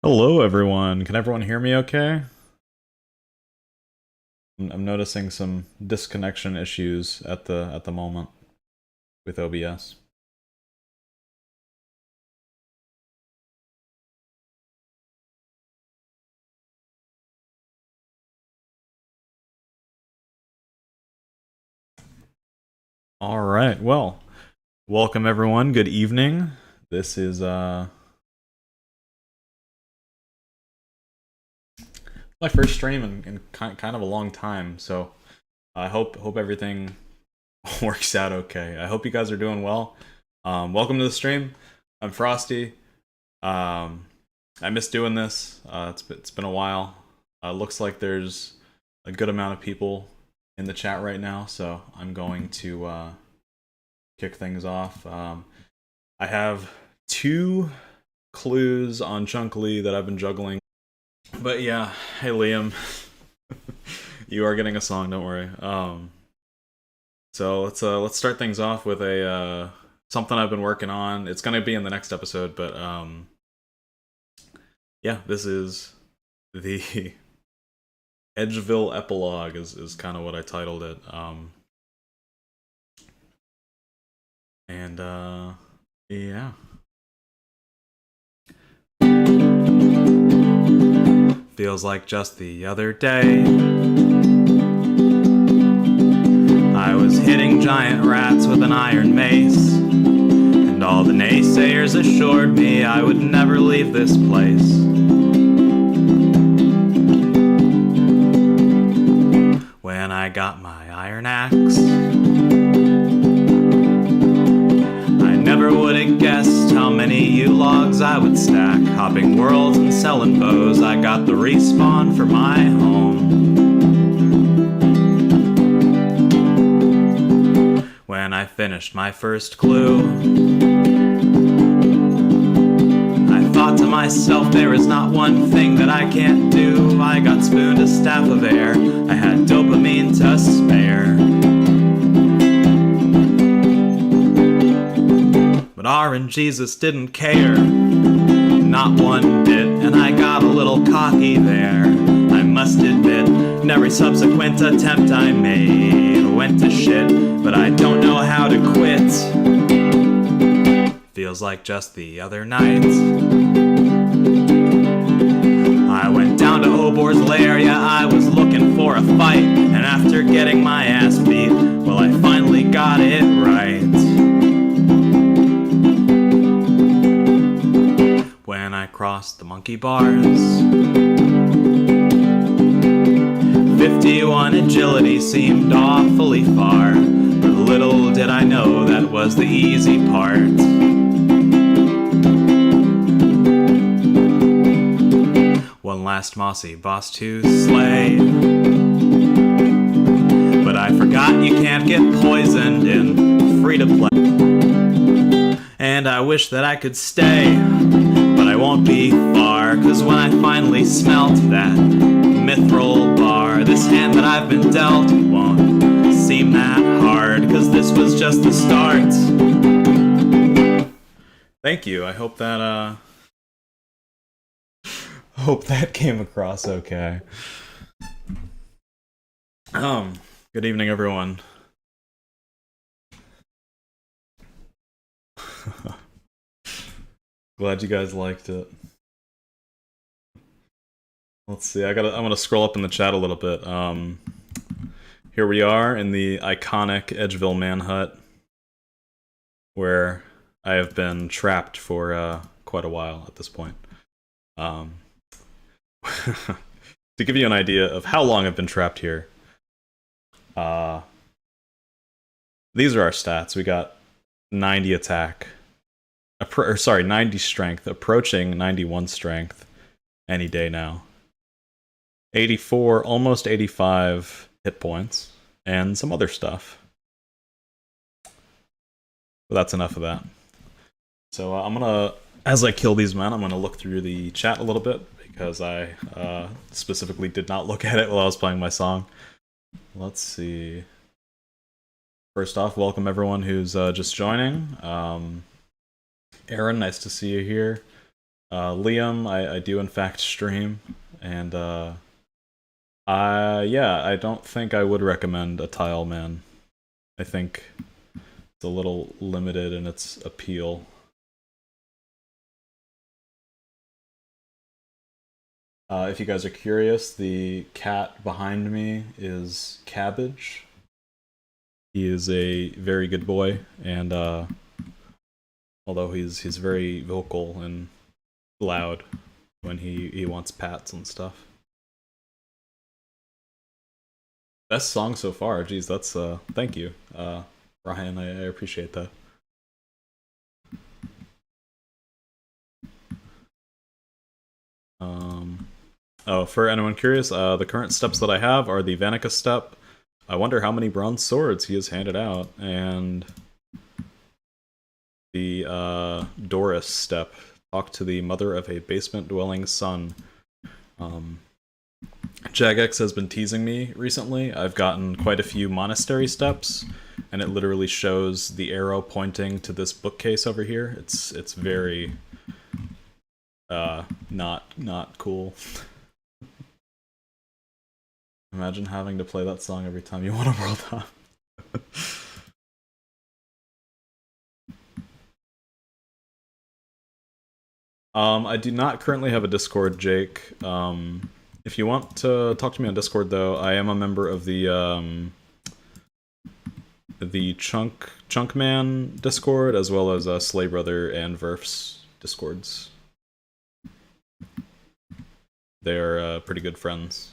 Hello, everyone. Can everyone hear me okay? I'm noticing some disconnection issues at the moment with OBS. All right. Well, welcome everyone. Good evening. This is my first stream in kind of a long time, so I hope everything works out okay. I hope you guys are doing well. Welcome to the stream. I'm Frosty. I miss doing this. It's been a while. Looks like there's a good amount of people in the chat right now, so I'm going to kick things off. I have two clues on Chunk Lee that I've been juggling. But yeah, hey Liam, you are getting a song. Don't worry. So let's start things off with a something I've been working on. It's gonna be in the next episode, but yeah, this is the Edgeville epilogue is kind of what I titled it. And yeah. Feels like just the other day I was hitting giant rats with an iron mace, and all the naysayers assured me I would never leave this place. When I got my iron axe, I never would have guessed how many U-logs I would stack. Hopping worlds and selling bows, I got the respawn for my home. When I finished my first clue, I thought to myself, there is not one thing that I can't do. I got spooned a staff of air, I had dopamine to spare. But RNGesus didn't care, not one bit, and I got a little cocky there. I must admit, and every subsequent attempt I made went to shit, but I don't know how to quit. Feels like just the other night I went down to Obor's lair, yeah, I was looking for a fight, and after getting my ass beat, well, I finally got it right. When I crossed the monkey bars, 51 agility seemed awfully far, but little did I know that was the easy part. One last mossy boss to slay, but I forgot you can't get poisoned in free-to-play. And I wish that I could stay, but I won't be far, cause when I finally smelt that mithril bar, this hand that I've been dealt won't seem that hard, cause this was just the start. Thank you. I hope that came across okay. Good evening, everyone. Glad you guys liked it. Let's see. I'm gonna scroll up in the chat a little bit. Here we are in the iconic Edgeville manhut, where I have been trapped for quite a while at this point. To give you an idea of how long I've been trapped here, these are our stats. We got 90 attack, 90 strength, approaching 91 strength any day now. 84, almost 85 hit points, and some other stuff. But that's enough of that. So I'm gonna, as I kill these men, I'm gonna look through the chat a little bit, because I specifically did not look at it while I was playing my song. Let's see. First off, welcome everyone who's just joining. Aaron, nice to see you here. Liam, I do in fact stream, and yeah, I don't think I would recommend a Tile Man. I think it's a little limited in its appeal. If you guys are curious, the cat behind me is Cabbage. He is a very good boy, and although he's very vocal and loud when he wants pats and stuff. Best song so far. Geez, that's thank you, Ryan. I appreciate that. Oh, for anyone curious, the current steps that I have are the Vanica step. I wonder how many bronze swords he has handed out, and the Doris step. Talk to the mother of a basement-dwelling son. Jagex has been teasing me recently. I've gotten quite a few monastery steps, and it literally shows the arrow pointing to this bookcase over here. It's very not cool. Imagine having to play that song every time you want to world up. I do not currently have a Discord, Jake. If you want to talk to me on Discord, though, I am a member of the Chunk Man Discord, as well as Slay Brother and Verf's Discords. They are pretty good friends.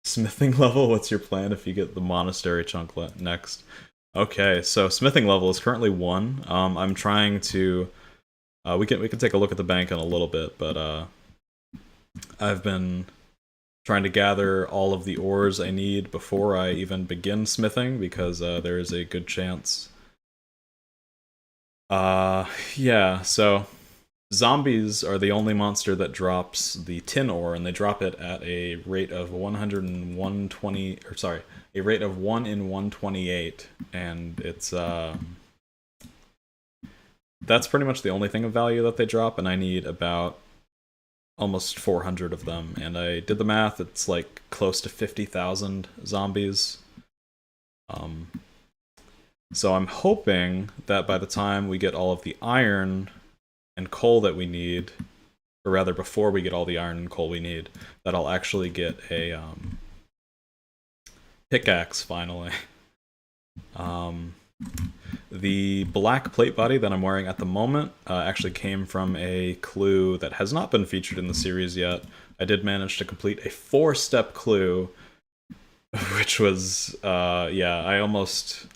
Smithing level, what's your plan if you get the monastery chunk next? Okay, so smithing level is currently 1. I'm trying to we can take a look at the bank in a little bit, but I've been trying to gather all of the ores I need before I even begin smithing, because there is a good chance. Yeah, so zombies are the only monster that drops the tin ore, and they drop it at a rate of 120, or sorry, a rate of 1 in 128, and it's that's pretty much the only thing of value that they drop, and I need about almost 400 of them, and I did the math, it's like close to 50,000 zombies. So I'm hoping that by the time we get all of the iron and coal that we need, or rather before we get all the iron and coal we need, that I'll actually get a pickaxe finally. The black plate body that I'm wearing at the moment actually came from a clue that has not been featured in the series yet. I did manage to complete a 4-step clue, which was yeah, I almost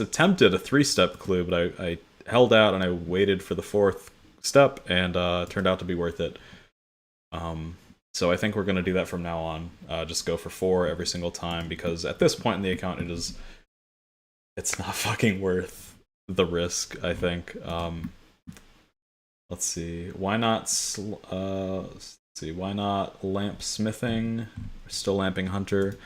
attempted a 3-step clue, but I held out and I waited for the 4th step, and turned out to be worth it. So I think we're going to do that from now on. Just go for 4 every single time, because at this point in the account it's not fucking worth the risk, I think. Let's see. Why not why not lamp smithing? We're still lamping hunter.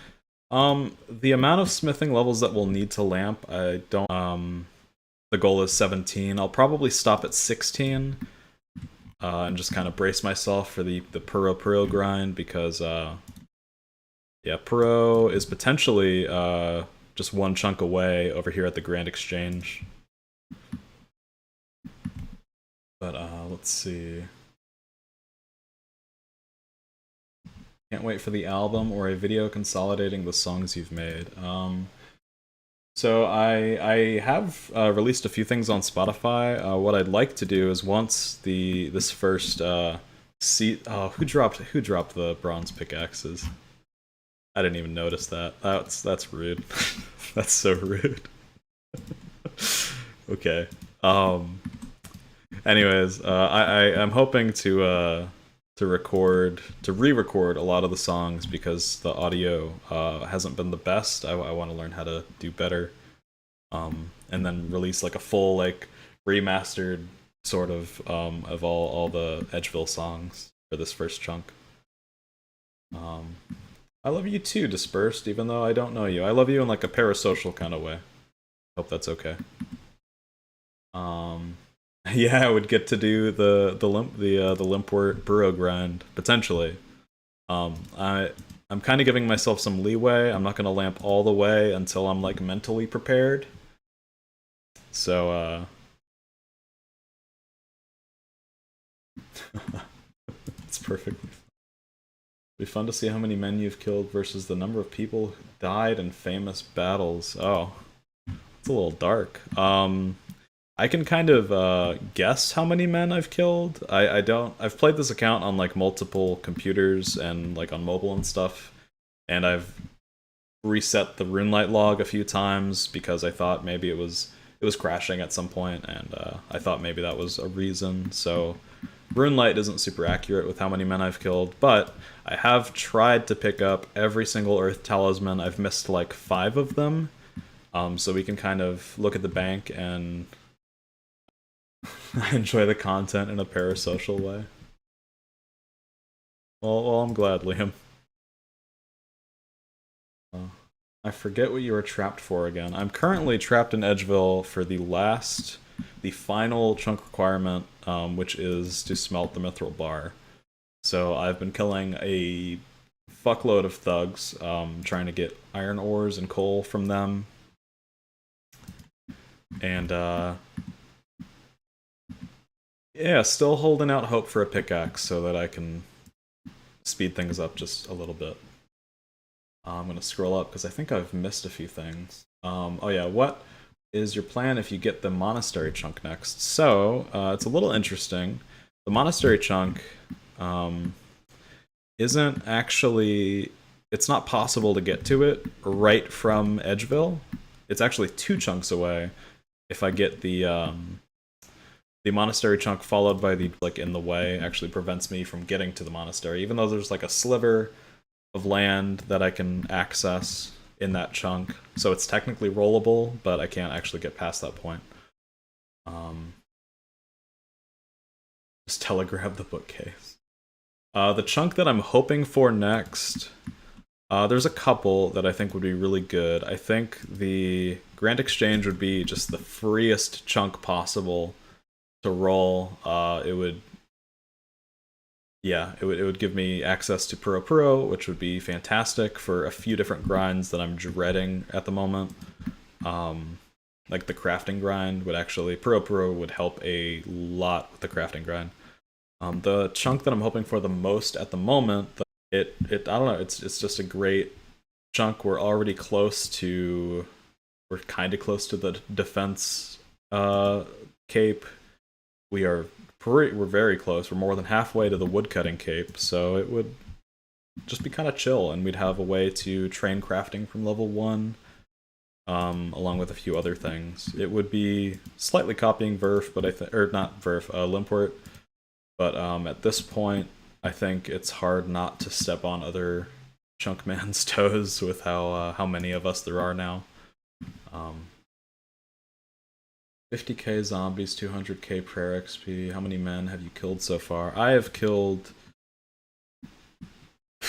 The amount of smithing levels that we'll need to lamp, I don't the goal is 17. I'll probably stop at 16. And just kind of brace myself for the Puro grind, because yeah, Puro is potentially just 1 chunk away over here at the Grand Exchange. But let's see. Can't wait for the album or a video consolidating the songs you've made. So I have released a few things on Spotify. What I'd like to do is, once this first who dropped the bronze pickaxes? I didn't even notice that. That's rude. That's so rude. Okay. Anyways, I'm hoping to re-record a lot of the songs, because the audio hasn't been the best. I want to learn how to do better, and then release like a full, like, remastered sort of all the Edgeville songs for this first chunk. I love you too, Dispersed, even though I don't know you. I love you in like a parasocial kind of way. Hope that's okay. Yeah, I would get to do the limp burrow grind potentially. I'm kind of giving myself some leeway. I'm not gonna lamp all the way until I'm like mentally prepared. So it's perfect. It'd be fun to see how many men you've killed versus the number of people who died in famous battles. Oh, it's a little dark. I can kind of guess how many men I've killed. I don't. I've played this account on like multiple computers and like on mobile and stuff, and I've reset the runelight log a few times because I thought maybe it was crashing at some point, and I thought maybe that was a reason. So runelight isn't super accurate with how many men I've killed, but I have tried to pick up every single Earth talisman. I've missed like 5 of them, so we can kind of look at the bank and enjoy the content in a parasocial way. Well, I'm glad, Liam. I forget what you were trapped for again. I'm currently trapped in Edgeville for the final chunk requirement, which is to smelt the mithril bar. So I've been killing a fuckload of thugs, trying to get iron ores and coal from them. And yeah, still holding out hope for a pickaxe so that I can speed things up just a little bit. I'm gonna scroll up because I think I've missed a few things. Oh yeah, what is your plan if you get the monastery chunk next? So it's a little interesting. The monastery chunk isn't actually. It's not possible to get to it right from Edgeville. It's actually 2 chunks away. If I get the monastery chunk followed by the like in the way actually prevents me from getting to the monastery, even though there's like a sliver of land that I can access in that chunk. So it's technically rollable, but I can't actually get past that point. Just telegrab the bookcase. The chunk that I'm hoping for next, there's a couple that I think would be really good. I think the Grand Exchange would be just the freest chunk possible to roll. It would give me access to Puro, which would be fantastic for a few different grinds that I'm dreading at the moment. Like the crafting grind would actually, Puro would help a lot with the crafting grind. The chunk that I'm hoping for the most at the moment, I don't know, it's just a great chunk. We're already we're kind of close to the defense cape. We're very close. We're more than halfway to the woodcutting cape, so it would just be kind of chill, and we'd have a way to train crafting from level 1, along with a few other things. It would be slightly copying Verf, but not Verf, Limport. But at this point, I think it's hard not to step on other Chunkman's toes with how many of us there are now. 50k zombies, 200k prayer XP. How many men have you killed so far? I have killed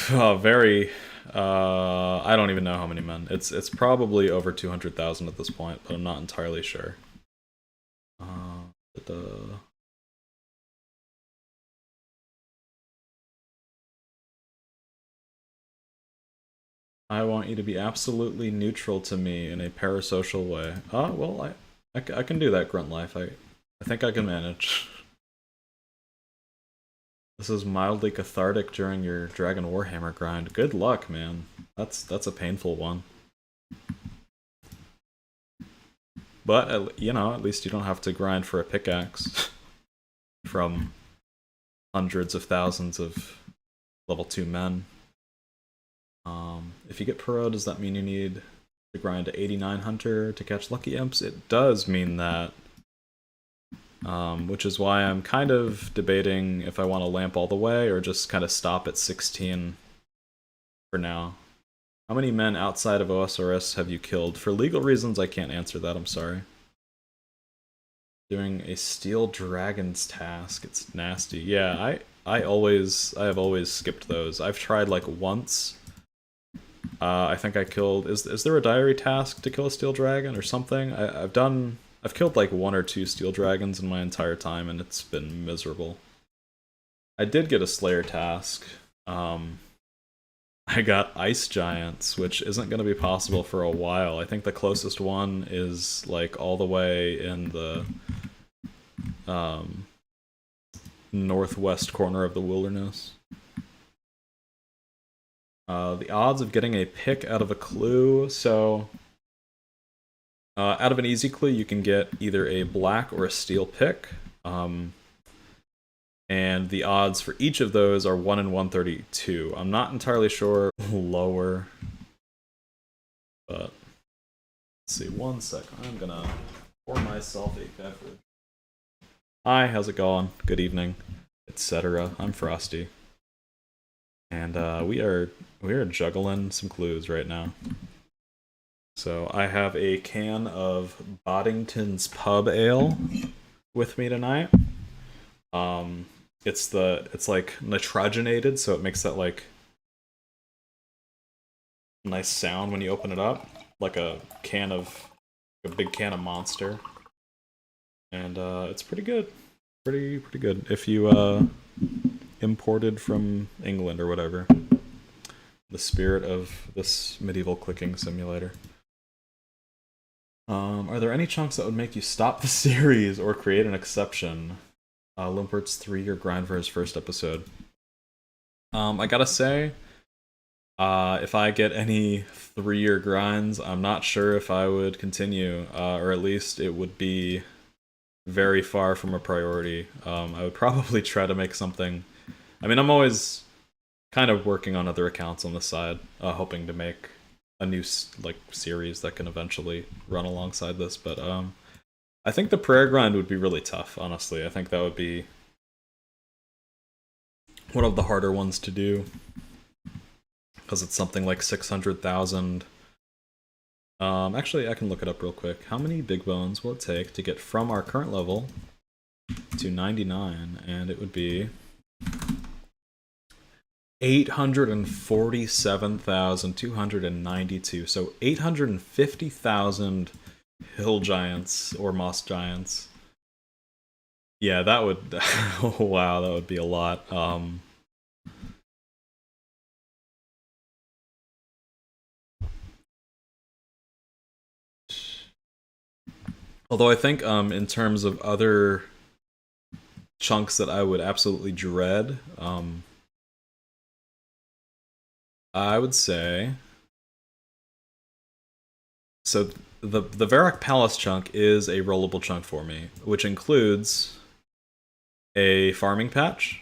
I don't even know how many men. It's probably over 200,000 at this point, but I'm not entirely sure. I want you to be absolutely neutral to me in a parasocial way. Well, I can do that, Grunt Life. I think I can manage. This is mildly cathartic during your Dragon Warhammer grind. Good luck, man. That's a painful one. But, you know, at least you don't have to grind for a pickaxe from hundreds of thousands of level 2 men. If you get Puro, does that mean you need to grind to 89 Hunter to catch Lucky Imps? It does mean that. Which is why I'm kind of debating if I want to lamp all the way or just kind of stop at 16 for now. How many men outside of OSRS have you killed? For legal reasons, I can't answer that, I'm sorry. Doing a Steel Dragon's task, it's nasty. Yeah, I have always skipped those. I've tried like once. I think I killed, is there a diary task to kill a Steel Dragon or something? I've done I've killed like 1 or 2 steel dragons in my entire time, and it's been miserable. I did get a Slayer task. I got ice giants, which isn't going to be possible for a while. I think the closest one is like all the way in the northwest corner of the wilderness. The odds of getting a pick out of a clue, so out of an easy clue you can get either a black or a steel pick. And the odds for each of those are 1 in 132. I'm not entirely sure lower, but let's see, 1 second. I'm gonna pour myself a beverage. Hi, how's it going? Good evening, etc. I'm Frosty, and we are juggling some clues right now. So I have a can of Boddington's Pub Ale with me tonight. It's like nitrogenated, so it makes that like nice sound when you open it up, like a big can of Monster, and it's pretty good, pretty good. If you imported from England or whatever, the spirit of this medieval clicking simulator. Are there any chunks that would make you stop the series or create an exception? Limpert's 3-year grind for his first episode. I gotta say, if I get any 3-year grinds, I'm not sure if I would continue, or at least it would be very far from a priority. I would probably try to make something. I mean, I'm always kind of working on other accounts on the side, hoping to make a new like series that can eventually run alongside this, but I think the prayer grind would be really tough, honestly. I think that would be one of the harder ones to do, because it's something like 600,000. Actually, I can look it up real quick. How many big bones will it take to get from our current level to 99? And it would be 847,292. So 850,000 hill giants or moss giants. Yeah, that would wow, that would be a lot. Although I think in terms of other chunks that I would absolutely dread, I would say, so the Varrock Palace chunk is a rollable chunk for me, which includes a farming patch.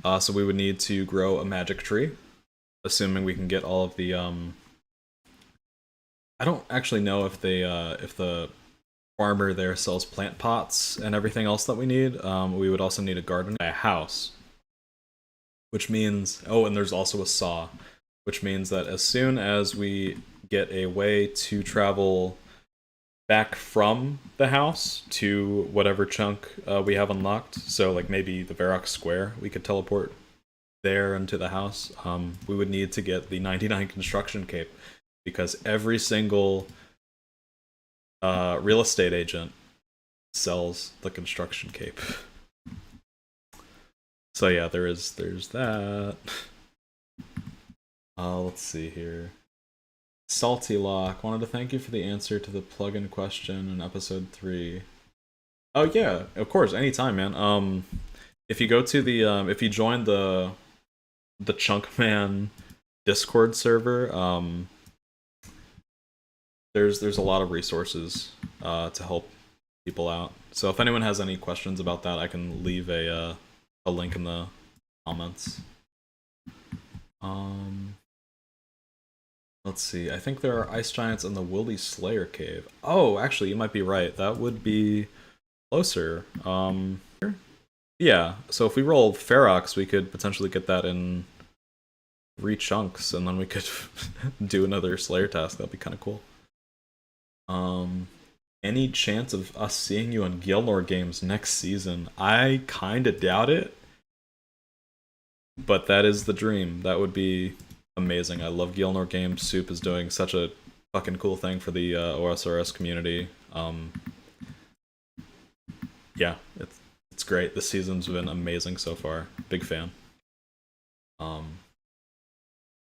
So we would need to grow a magic tree, assuming we can get all of the I don't actually know if the farmer there sells plant pots and everything else that we need. We would also need a garden, a house, which means, oh, and there's also a saw, which means that as soon as we get a way to travel back from the house to whatever chunk we have unlocked, so like maybe the Varrock Square, we could teleport there into the house, we would need to get the 99 construction cape, because every single real estate agent sells the construction cape. So yeah, there's that. Let's see here. Salty Lock wanted to thank you for the answer to the plugin question in episode 3. Oh yeah, of course, anytime, man. If you go to the if you join the Chunkman Discord server, there's a lot of resources to help people out. So if anyone has any questions about that, I can leave a link in the comments. Let's see. I think there are ice giants in the Willy Slayer cave. Oh, actually, you might be right. That would be closer. Yeah. So if we roll Ferox, we could potentially get that in 3 chunks, and then we could do another Slayer task. That'd be kind of cool. Any chance of us seeing you on Gilnor games next season? I kinda doubt it, but that is the dream. That would be amazing. I love Gilnor games. Soup is doing such a fucking cool thing for the OSRS community. Yeah, it's great. This season's been amazing so far. Big fan. Um,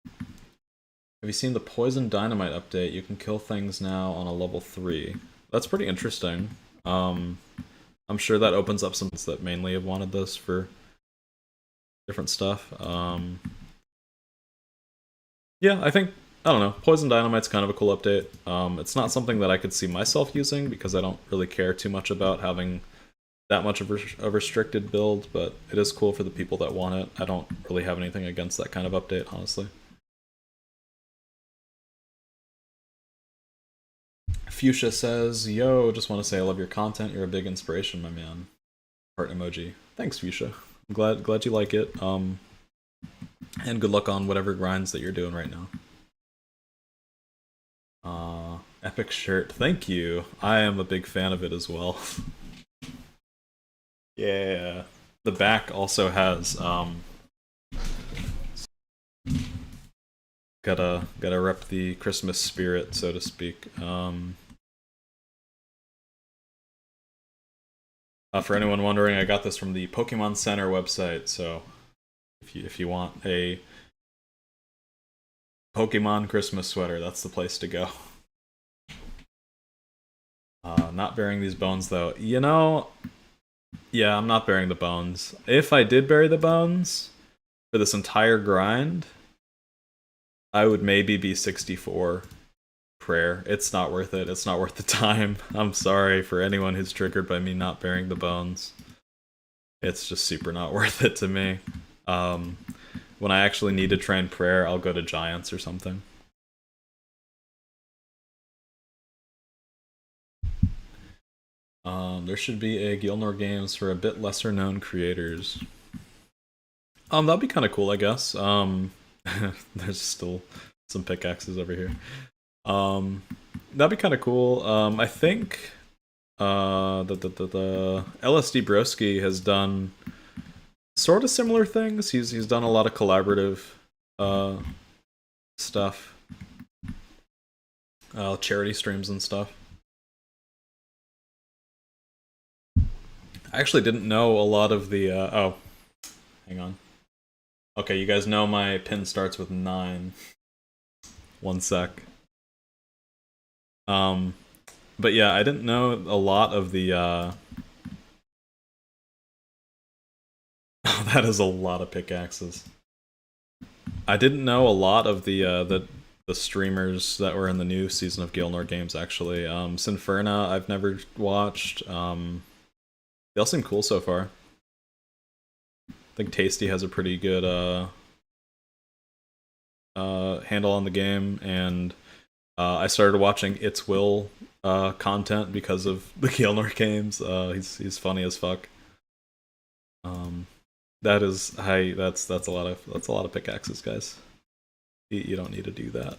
have you seen the Poison Dynamite update? You can kill things now on a level 3. That's pretty interesting. I'm sure that opens up some things that mainly have wanted this for different stuff. Yeah, I don't know. Poison Dynamite's kind of a cool update. It's not something that I could see myself using because I don't really care too much about having that much of a restricted build, but it is cool for the people that want it. I don't really have anything against that kind of update, honestly. Fuchsia says, "Yo, just want to say I love your content. You're a big inspiration, my man." Heart emoji. Thanks, Fuchsia. I'm glad you like it. And good luck on whatever grinds that you're doing right now. Epic shirt. Thank you. I am a big fan of it as well. Yeah. The back also has gotta rep the Christmas spirit, so to speak. For anyone wondering, I got this from the Pokemon Center website, so if you want a Pokemon Christmas sweater, that's the place to go. Not burying these bones though. You know, yeah, I'm not burying the bones. If I did bury the bones for this entire grind, I would maybe be 64 prayer. It's not worth it. It's not worth the time. I'm sorry for anyone who's triggered by me not burying the bones. It's just super not worth it to me. When I actually need to train prayer, I'll go to Giants or something. There should be a Gilnor Games for a bit lesser known creators. That'd be kind of cool, I guess. There's still some pickaxes over here. That'd be kind of cool. I think the LSD Broski has done sort of similar things. He's done a lot of collaborative stuff, charity streams and stuff. I actually didn't know a lot of the oh, hang on. Okay, you guys know my pin starts with 9. One sec. But yeah, I didn't know a lot of the that is a lot of pickaxes. I didn't know a lot of the streamers that were in the new season of Gilnor Games actually. Sinferna I've never watched. They all seem cool so far. I think Tasty has a pretty good handle on the game, and I started watching It's Will content because of the Gilnor Games. He's funny as fuck. That's a lot of pickaxes, guys. You don't need to do that.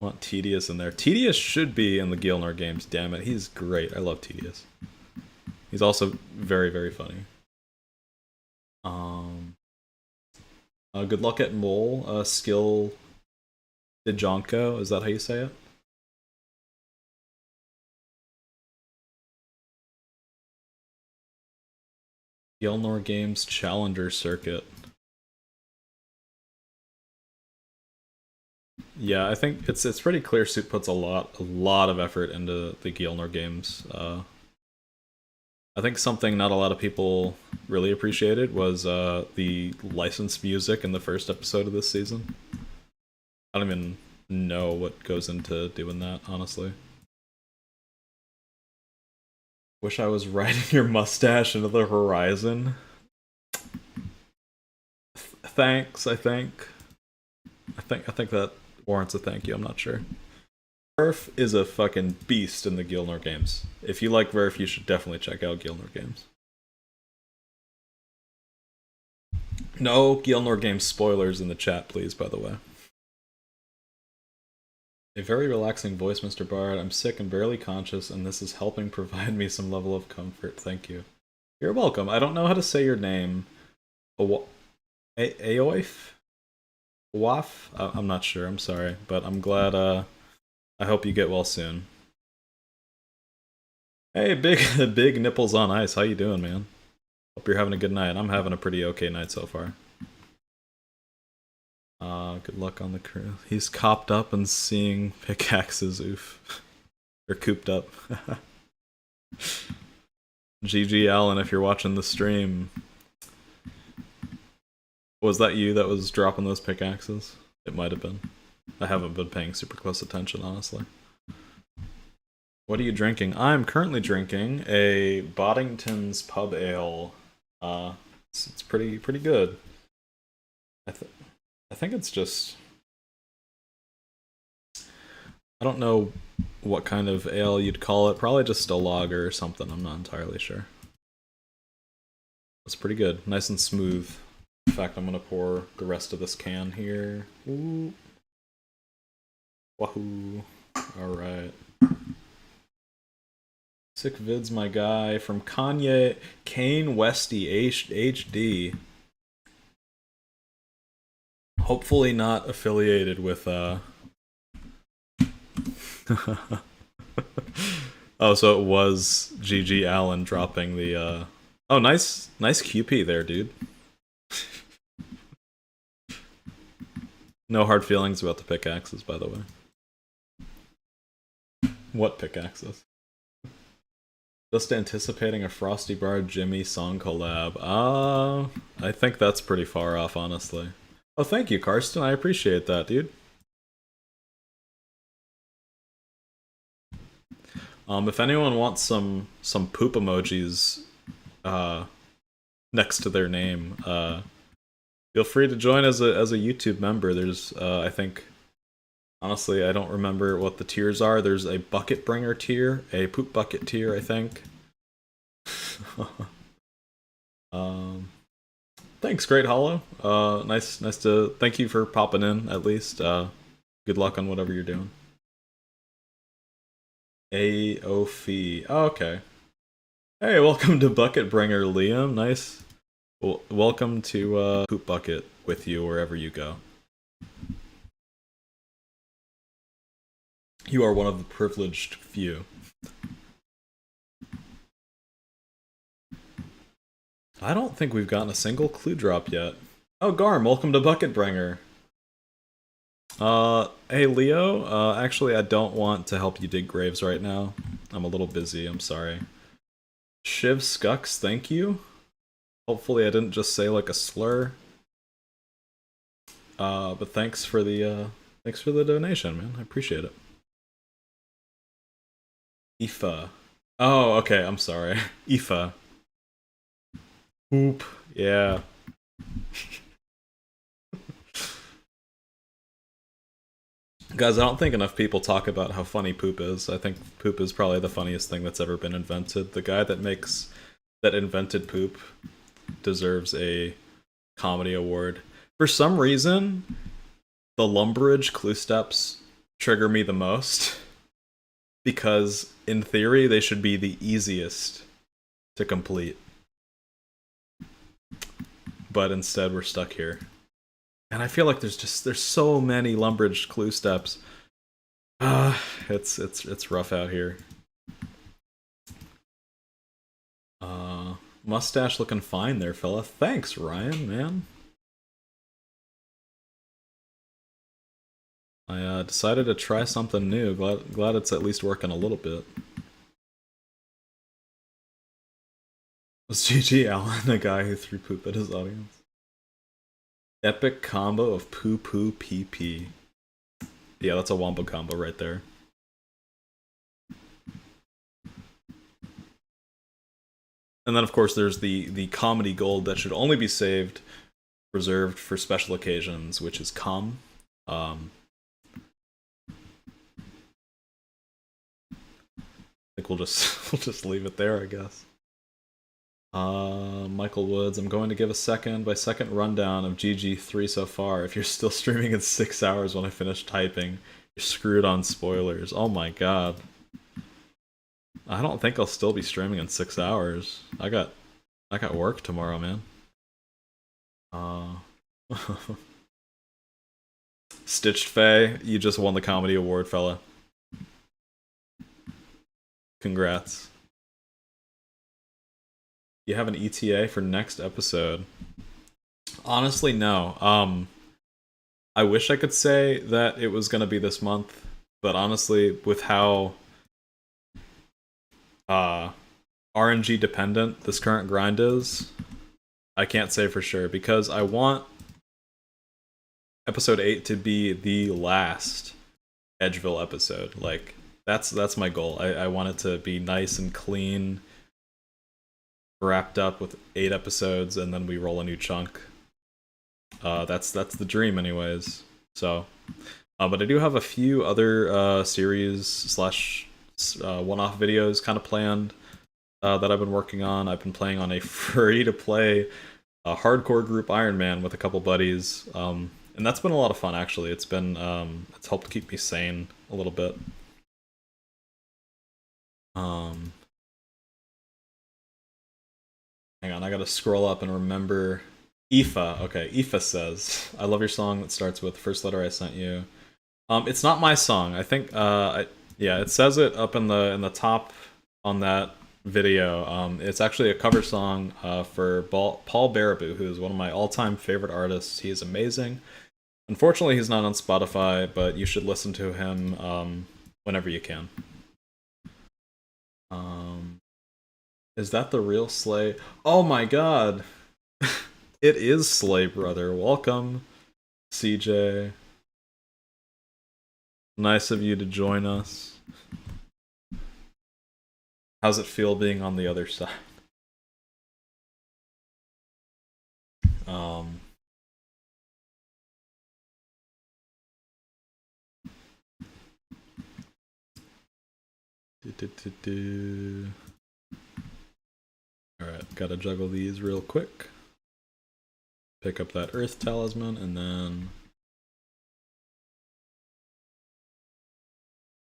Want Tedious in there. Tedious should be in the Gilnor Games, damn it. He's great. I love Tedious. He's also very, very funny. Good luck at Mole. Skill Dijonko, is that how you say it? Gilnor Games Challenger Circuit. Yeah, I think it's pretty clear Suit puts a lot of effort into the Gilnor Games. I think something not a lot of people really appreciated was the licensed music in the first episode of this season. I don't even know what goes into doing that, honestly. Wish I was riding your mustache into the horizon. Thanks, I think. I think that warrants a thank you, I'm not sure. Verf is a fucking beast in the Gilnor Games. If you like Verf, you should definitely check out Gilnor Games. No Gilnor Games spoilers in the chat, please, by the way. A very relaxing voice, Mr. Bard. I'm sick and barely conscious, and this is helping provide me some level of comfort. Thank you. You're welcome. I don't know how to say your name. Aoif? Waff? I'm not sure, I'm sorry, but I'm glad, I hope you get well soon. Hey, big big nipples on ice, how you doing, man? Hope you're having a good night. I'm having a pretty okay night so far. Good luck on the crew. He's copped up and seeing pickaxes, oof. Or cooped up. GG Allen, if you're watching the stream. Was that you that was dropping those pickaxes? It might have been. I haven't been paying super close attention, honestly. What are you drinking? I'm currently drinking a Boddington's Pub Ale. It's pretty good. I think it's just, I don't know what kind of ale you'd call it. Probably just a lager or something. I'm not entirely sure. It's pretty good. Nice and smooth. In fact, I'm gonna pour the rest of this can here. Ooh. Wahoo. Alright. Sick vids, my guy. From Kane Westy HD. Hopefully not affiliated with, Oh, so it was GG Allen dropping the, Oh, nice QP there, dude. No hard feelings about the pickaxes, by the way. What pickaxes? Just anticipating a Frosty Bar Jimmy song collab. I think that's pretty far off, honestly. Oh, thank you, Karsten. I appreciate that, dude. If anyone wants some poop emojis next to their name, feel free to join as a YouTube member. There's I think, honestly, I don't remember what the tiers are. There's a bucket bringer tier, a poop bucket tier, I think. Thanks, Great Hollow. Nice to thank you for popping in at least. Good luck on whatever you're doing. AOFE. Oh, okay. Hey, welcome to Bucket Bringer, Liam. Nice. Well, welcome to Poop Bucket with you wherever you go. You are one of the privileged few. I don't think we've gotten a single clue drop yet. Oh, Garm, welcome to Bucket Bringer. Hey Leo, actually I don't want to help you dig graves right now. I'm a little busy, I'm sorry. Shiv Scux, thank you. Hopefully I didn't just say like a slur. But thanks for the donation, man. I appreciate it. Ifa. Oh, okay, I'm sorry. Ifa. Oop. Yeah. Guys, I don't think enough people talk about how funny poop is. I think poop is probably the funniest thing that's ever been invented. The guy that invented poop deserves a comedy award. For some reason, the Lumbridge clue steps trigger me the most. Because, in theory, they should be the easiest to complete. But instead, we're stuck here. And I feel like there's so many Lumbridge clue steps. It's rough out here. Mustache looking fine there, fella. Thanks, Ryan, man. I decided to try something new. Glad it's at least working a little bit. Was GG Allen a guy who threw poop at his audience? Epic combo of poo poo pee pee. Yeah, that's a wombo combo right there. And then of course there's the comedy gold that should only be saved, reserved for special occasions, which is cum. I think we'll just leave it there, I guess. Michael Woods, I'm going to give a second by second rundown of GG3 so far. If you're still streaming in 6 hours when I finish typing, you're screwed on spoilers. Oh my god. I don't think I'll still be streaming in 6 hours. I got work tomorrow, man. Stitched Faye, you just won the comedy award, fella. Congrats. You have an ETA for next episode? Honestly, no. I wish I could say that it was gonna be this month, but honestly, with how RNG dependent this current grind is, I can't say for sure, because I want episode 8 to be the last Edgeville episode. Like, that's my goal. I want it to be nice and clean, wrapped up with 8 episodes, and then we roll a new chunk. That's the dream anyways. So, but I do have a few other series slash one-off videos kind of planned that I've been working on. I've been playing on a free-to-play hardcore group Iron Man with a couple buddies, and that's been a lot of fun actually. It's been it's helped keep me sane a little bit. Hang on, I gotta scroll up and remember. Aoife, okay, Aoife says, I love your song that starts with first letter I sent you. It's not my song. I think yeah, it says it up in the top on that video. It's actually a cover song for Paul Baraboo, who is one of my all-time favorite artists. He is amazing. Unfortunately, he's not on Spotify, but you should listen to him whenever you can. Is that the real Slay? Oh my god! It is Slay, brother. Welcome, CJ. Nice of you to join us. How's it feel being on the other side? Alright, gotta juggle these real quick. Pick up that Earth Talisman, and then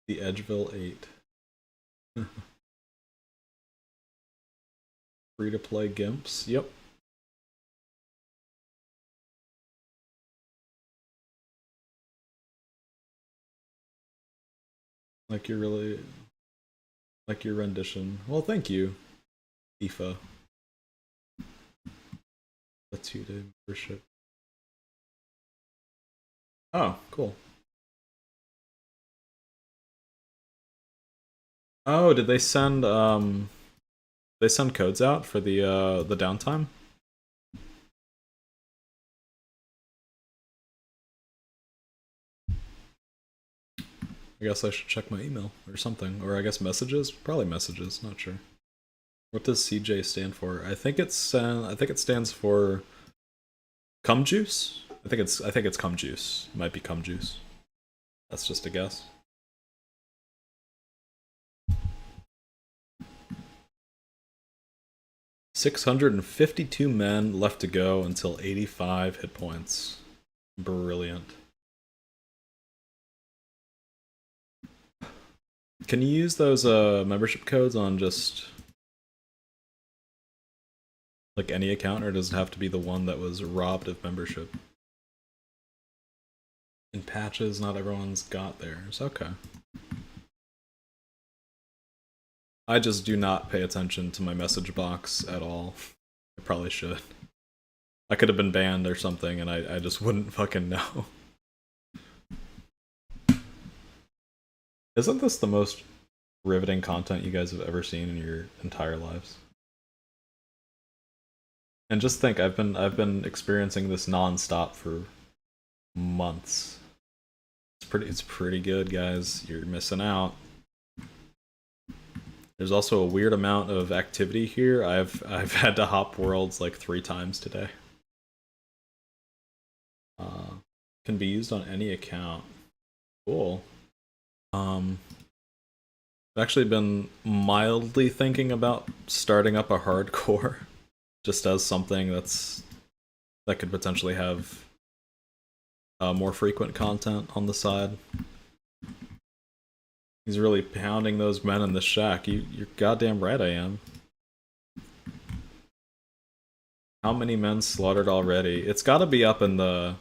the Edgeville 8. Free to play Gimps, yep. Like your rendition. Well, thank you, Aoife. A 2-day membership. Oh, cool. Oh, did they send codes out for the downtime? I guess I should check my email or something, or I guess messages. Probably messages. Not sure. What does CJ stand for? I think it stands for cum juice. I think it's cum juice. It might be cum juice. That's just a guess. $652 men left to go until 85 hit points. Brilliant. Can you use those membership codes on just like any account, or does it have to be the one that was robbed of membership? In patches, not everyone's got theirs. Okay. I just do not pay attention to my message box at all. I probably should. I could have been banned or something, and I just wouldn't fucking know. Isn't this the most riveting content you guys have ever seen in your entire lives? And just think, I've been experiencing this non-stop for months. It's pretty good, guys. You're missing out. There's also a weird amount of activity here. I've had to hop worlds like 3 times today. Can be used on any account. Cool. I've actually been mildly thinking about starting up a hardcore, just as something that could potentially have more frequent content on the side. He's really pounding those men in the shack. You're goddamn right I am. How many men slaughtered already? It's gotta be up in the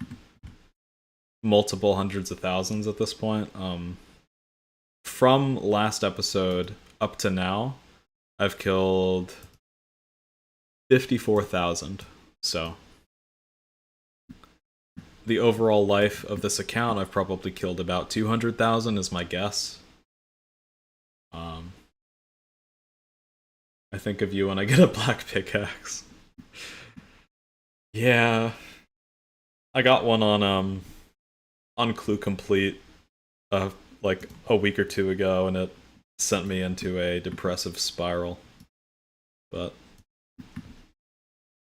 multiple hundreds of thousands at this point. From last episode up to now, I've killed 54,000. So the overall life of this account, I've probably killed about 200,000 is my guess. I think of you when I get a black pickaxe. Yeah. I got one on Clue Complete like a week or two ago, and it sent me into a depressive spiral. But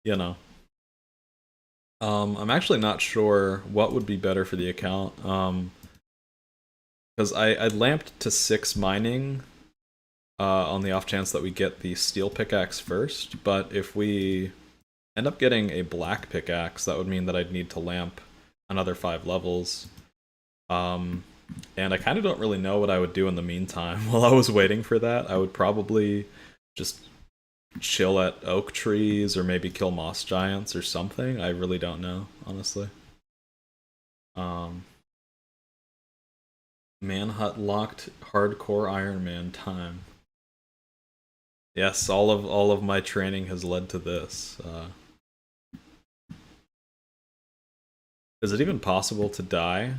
you know. I'm actually not sure what would be better for the account. Because I lamped to 6 mining on the off chance that we get the steel pickaxe first, but if we end up getting a black pickaxe, that would mean that I'd need to lamp another 5 levels. And I kind of don't really know what I would do in the meantime. While I was waiting for that, I would probably just chill at oak trees or maybe kill moss giants or something. I really don't know, honestly. Manhunt locked hardcore Iron Man time. Yes, all of my training has led to this. Is it even possible to die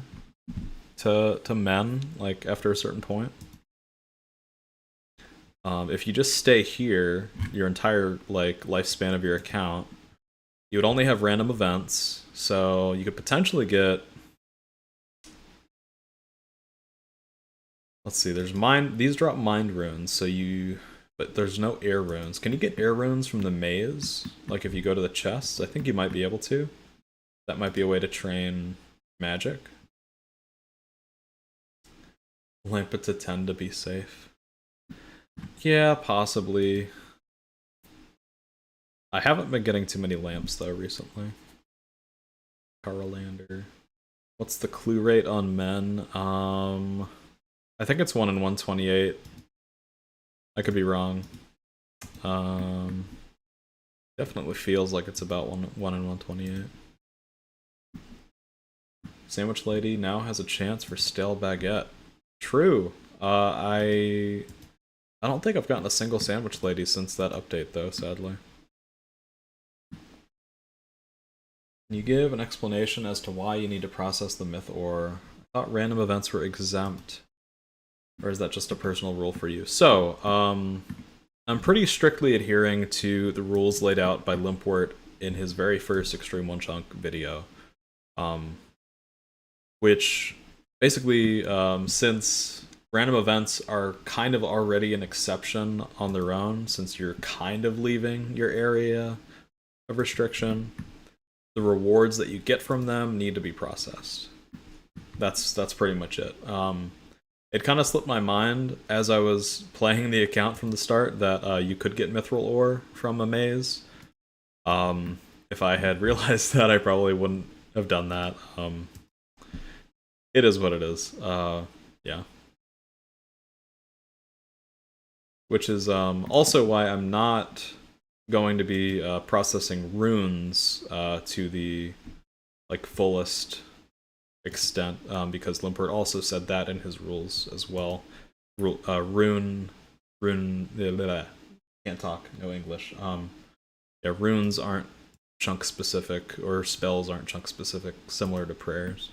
to men, like, after a certain point? If you just stay here your entire like lifespan of your account, you would only have random events, so you could potentially get. Let's see. There's mind. These drop mind runes, so you. But there's no air runes. Can you get air runes from the maze? Like if you go to the chests, I think you might be able to. That might be a way to train magic. Lamp it to 10 to be safe. Yeah, possibly. I haven't been getting too many lamps though recently. Carolander. What's the clue rate on men? I think it's 1 in 128. I could be wrong. Definitely feels like it's about 1 in 128. Sandwich Lady now has a chance for stale baguette. True. I don't think I've gotten a single Sandwich Lady since that update, though, sadly. Can you give an explanation as to why you need to process the myth ore? I thought random events were exempt. Or is that just a personal rule for you? So, I'm pretty strictly adhering to the rules laid out by Limpwort in his very first Xtreme Onechunk video. Which, basically, since random events are kind of already an exception on their own, since you're kind of leaving your area of restriction, the rewards that you get from them need to be processed. That's pretty much it. It kind of slipped my mind as I was playing the account from the start that you could get mithril ore from a maze. If I had realized that, I probably wouldn't have done that. It is what it is. Yeah. Which is also why I'm not going to be processing runes to the like fullest extent, because Limpert also said that in his rules as well. Rune, can't talk, no English. Yeah, runes aren't chunk specific, or spells aren't chunk specific, similar to prayers.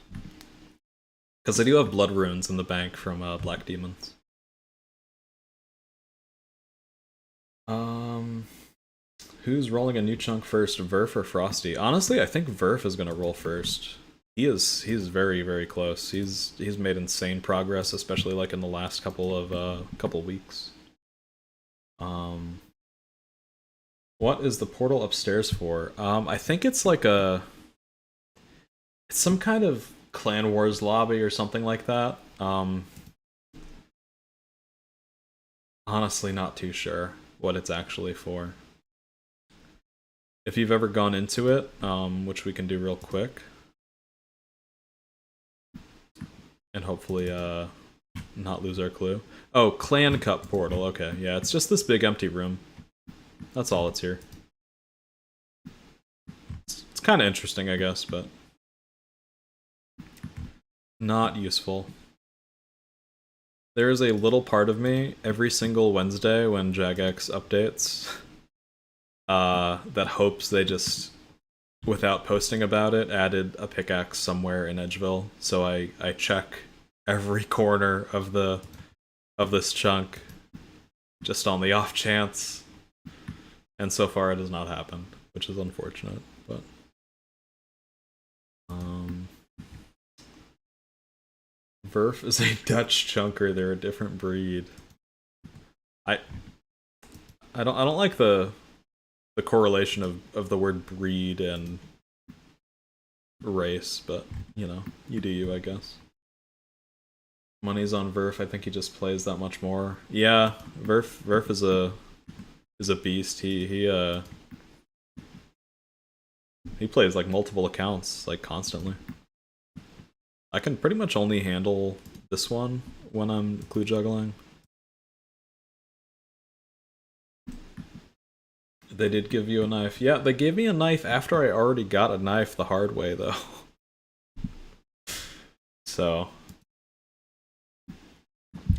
Because I do have blood runes in the bank from Black Demons. Who's rolling a new chunk first, Verf or Frosty? Honestly, I think Verf is gonna roll first. He's very, very close. He's made insane progress, especially like in the last couple weeks. What is the portal upstairs for? I think it's like it's some kind of Clan Wars lobby or something like that. Honestly, not too sure what it's actually for. If you've ever gone into it, which we can do real quick, and hopefully not lose our clue. Oh, Clan Cup portal. Okay, yeah, it's just this big empty room. That's all it's here. It's kind of interesting, I guess, but Not useful. There is a little part of me every single Wednesday when Jagex updates that hopes they just, without posting about it, added a pickaxe somewhere in Edgeville. So I check every corner of this chunk just on the off chance. And so far it has not happened, which is unfortunate, but Verf is a Dutch chunker, they're a different breed. I don't like the correlation of the word breed and race, but you know, you do you, I guess. Money's on Verf, I think he just plays that much more. Yeah, Verf is a beast. He plays like multiple accounts, like constantly. I can pretty much only handle this one when I'm clue juggling. They did give you a knife. Yeah, they gave me a knife after I already got a knife the hard way, though. So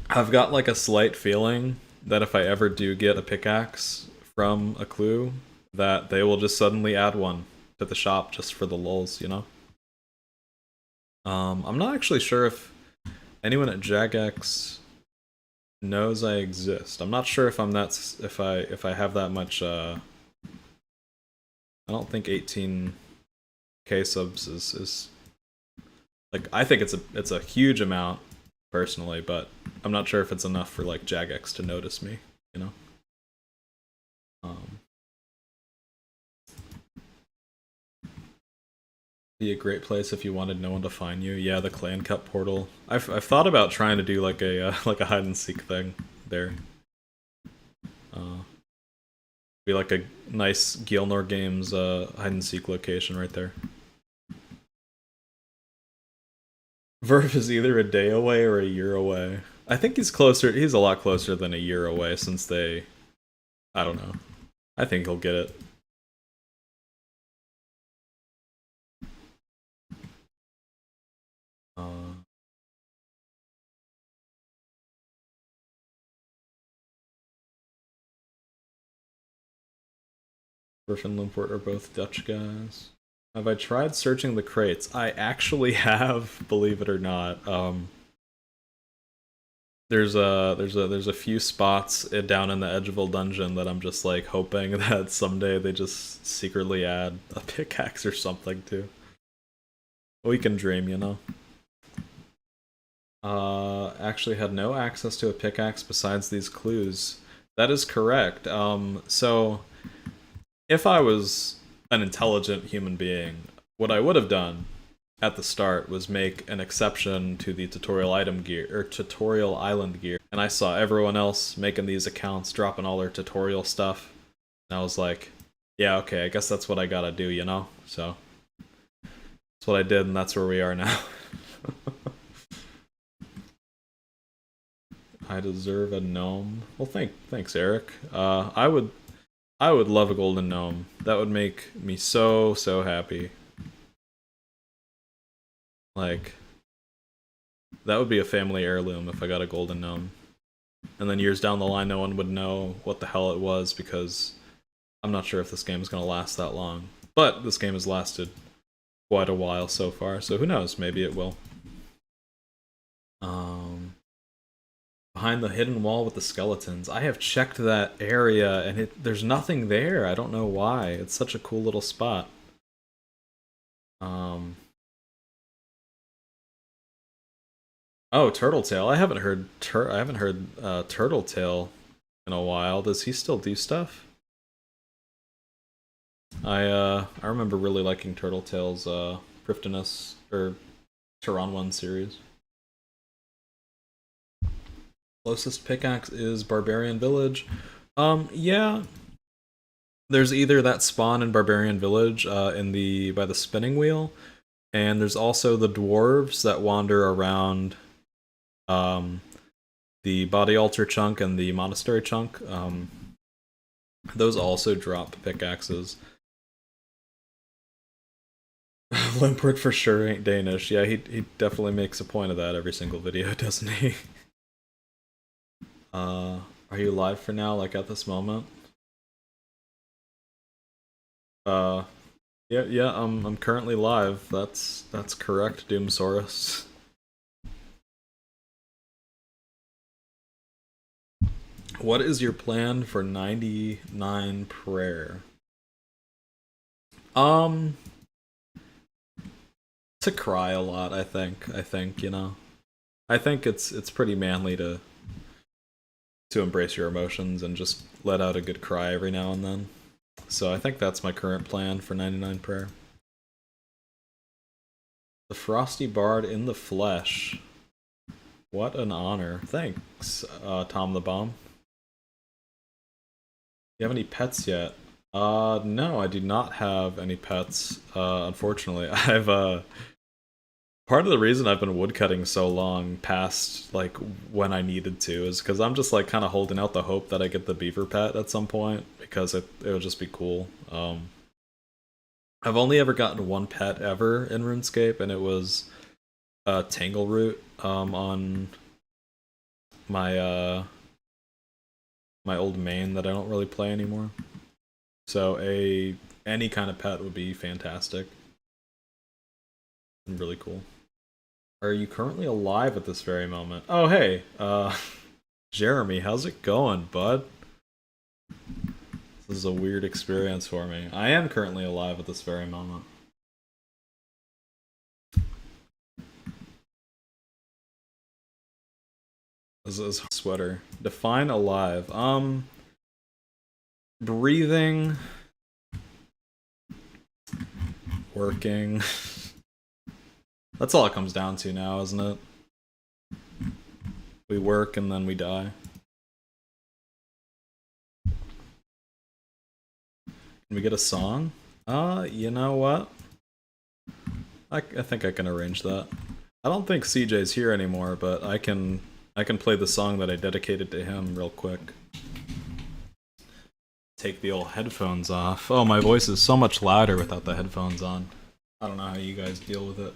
I've got like a slight feeling that if I ever do get a pickaxe from a clue, that they will just suddenly add one to the shop just for the lulz, you know? I'm not actually sure if anyone at Jagex knows I exist. I'm not sure if I'm that if I have that much I don't think 18k subs is like, I think it's a huge amount personally, but I'm not sure if it's enough for like Jagex to notice me, you know. Be a great place if you wanted no one to find you. Yeah, the Clan Cup portal. I've thought about trying to do like a hide and seek thing there. Be like a nice Gilnor Games hide and seek location right there. Verf is either a day away or a year away. I think he's closer. He's a lot closer than a year away since they. I don't know. I think he'll get it. Verf and Limport are both Dutch guys. Have I tried searching the crates? I actually have, believe it or not. There's a few spots down in the Edgeville dungeon that I'm just like hoping that someday they just secretly add a pickaxe or something to. We can dream, you know. Actually had no access to a pickaxe besides these clues. That is correct. So if I was an intelligent human being, what I would have done at the start was make an exception to the tutorial item gear, or tutorial island gear, and I saw everyone else making these accounts, dropping all their tutorial stuff, and I was like, yeah, okay, I guess that's what I gotta do, you know? So that's what I did, and that's where we are now. I deserve a gnome. Well, thanks, Eric. I would love a golden gnome. That would make me so happy. Like, that would be a family heirloom if I got a golden gnome. And then years down the line, no one would know what the hell it was, because I'm not sure if this game is going to last that long. But this game has lasted quite a while so far, so who knows? Maybe it will. Behind the hidden wall with the skeletons. I have checked that area, and there's nothing there. I don't know why. It's such a cool little spot. Oh, Turtletail. I haven't heard Turtletail in a while. Does he still do stuff? I remember really liking Turtletail's Prifddinas or Turan 1 series. Closest pickaxe is Barbarian Village. Yeah. There's either that spawn in Barbarian Village by the spinning wheel, and there's also the dwarves that wander around the body altar chunk and the monastery chunk. Those also drop pickaxes. Limpert for sure ain't Danish. Yeah, he definitely makes a point of that every single video, doesn't he? Are you live for now, like at this moment? Yeah, I'm currently live. That's correct, Doomsaurus. What is your plan for 99 prayer? To cry a lot, I think, you know. I think it's pretty manly to embrace your emotions and just let out a good cry every now and then. So I think that's my current plan for 99 prayer. The Frosty Bard in the flesh. What an honor. Thanks, Tom the Bomb. You have any pets yet? No, I do not have any pets, unfortunately. Part of the reason I've been woodcutting so long past, like, when I needed to is because I'm just, like, kind of holding out the hope that I get the beaver pet at some point, because it would just be cool. I've only ever gotten one pet ever in RuneScape, and it was Tangleroot on my my old main that I don't really play anymore. So any kind of pet would be fantastic and really cool. Are you currently alive at this very moment? Oh hey, Jeremy, how's it going, bud? This is a weird experience for me. I am currently alive at this very moment. This is sweater. Define alive. Breathing. Working. That's all it comes down to now, isn't it? We work and then we die. Can we get a song? You know what? I think I can arrange that. I don't think CJ's here anymore, but I can play the song that I dedicated to him real quick. Take the old headphones off. Oh, my voice is so much louder without the headphones on. I don't know how you guys deal with it.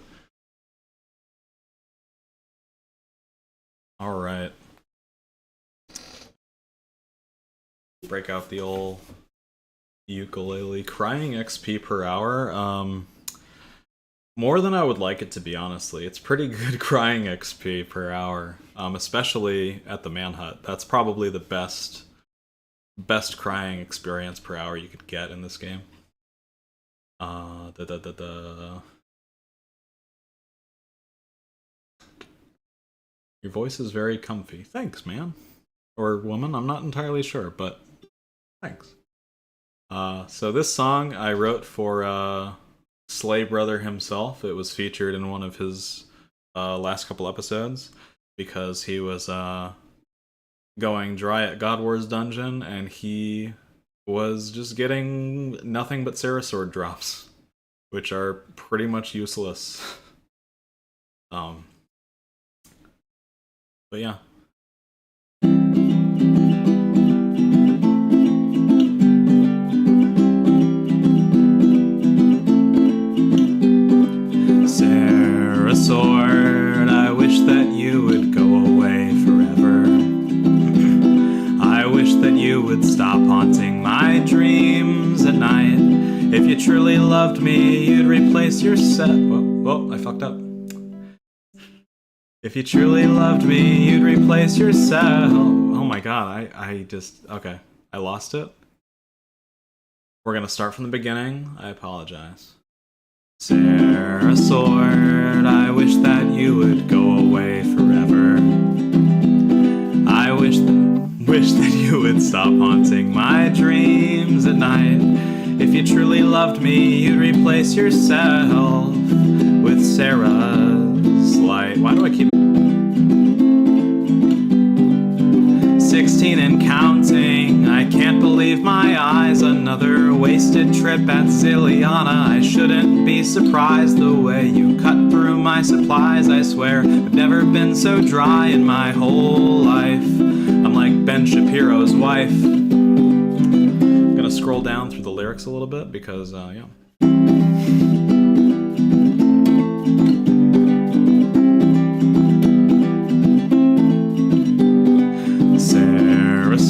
Alright. Break out the old ukulele. Crying XP per hour? More than I would like it to be, honestly. It's pretty good crying XP per hour, especially at the Manhunt. That's probably the best crying experience per hour you could get in this game. Your voice is very comfy. Thanks, man. Or woman, I'm not entirely sure, but thanks. So this song I wrote for Slay Brother himself. It was featured in one of his last couple episodes because he was going dry at God Wars Dungeon and he was just getting nothing but Sarah Sword drops, which are pretty much useless. But yeah. Sarah Sword, I wish that you would go away forever. I wish that you would stop haunting my dreams at night. If you truly loved me, you'd replace your Whoa, I fucked up. If you truly loved me, you'd replace yourself. Oh my god, I just... Okay, I lost it. We're gonna start from the beginning. I apologize. Sarah Sword, I wish that you would go away forever. I wish that you would stop haunting my dreams at night. If you truly loved me, you'd replace yourself with Sarah's light. Why do I keep... 16 and counting, I can't believe my eyes. Another wasted trip at Zilliana. I shouldn't be surprised the way you cut through my supplies. I swear I've never been so dry in my whole life. I'm like Ben Shapiro's wife. I'm gonna scroll down through the lyrics a little bit because, yeah.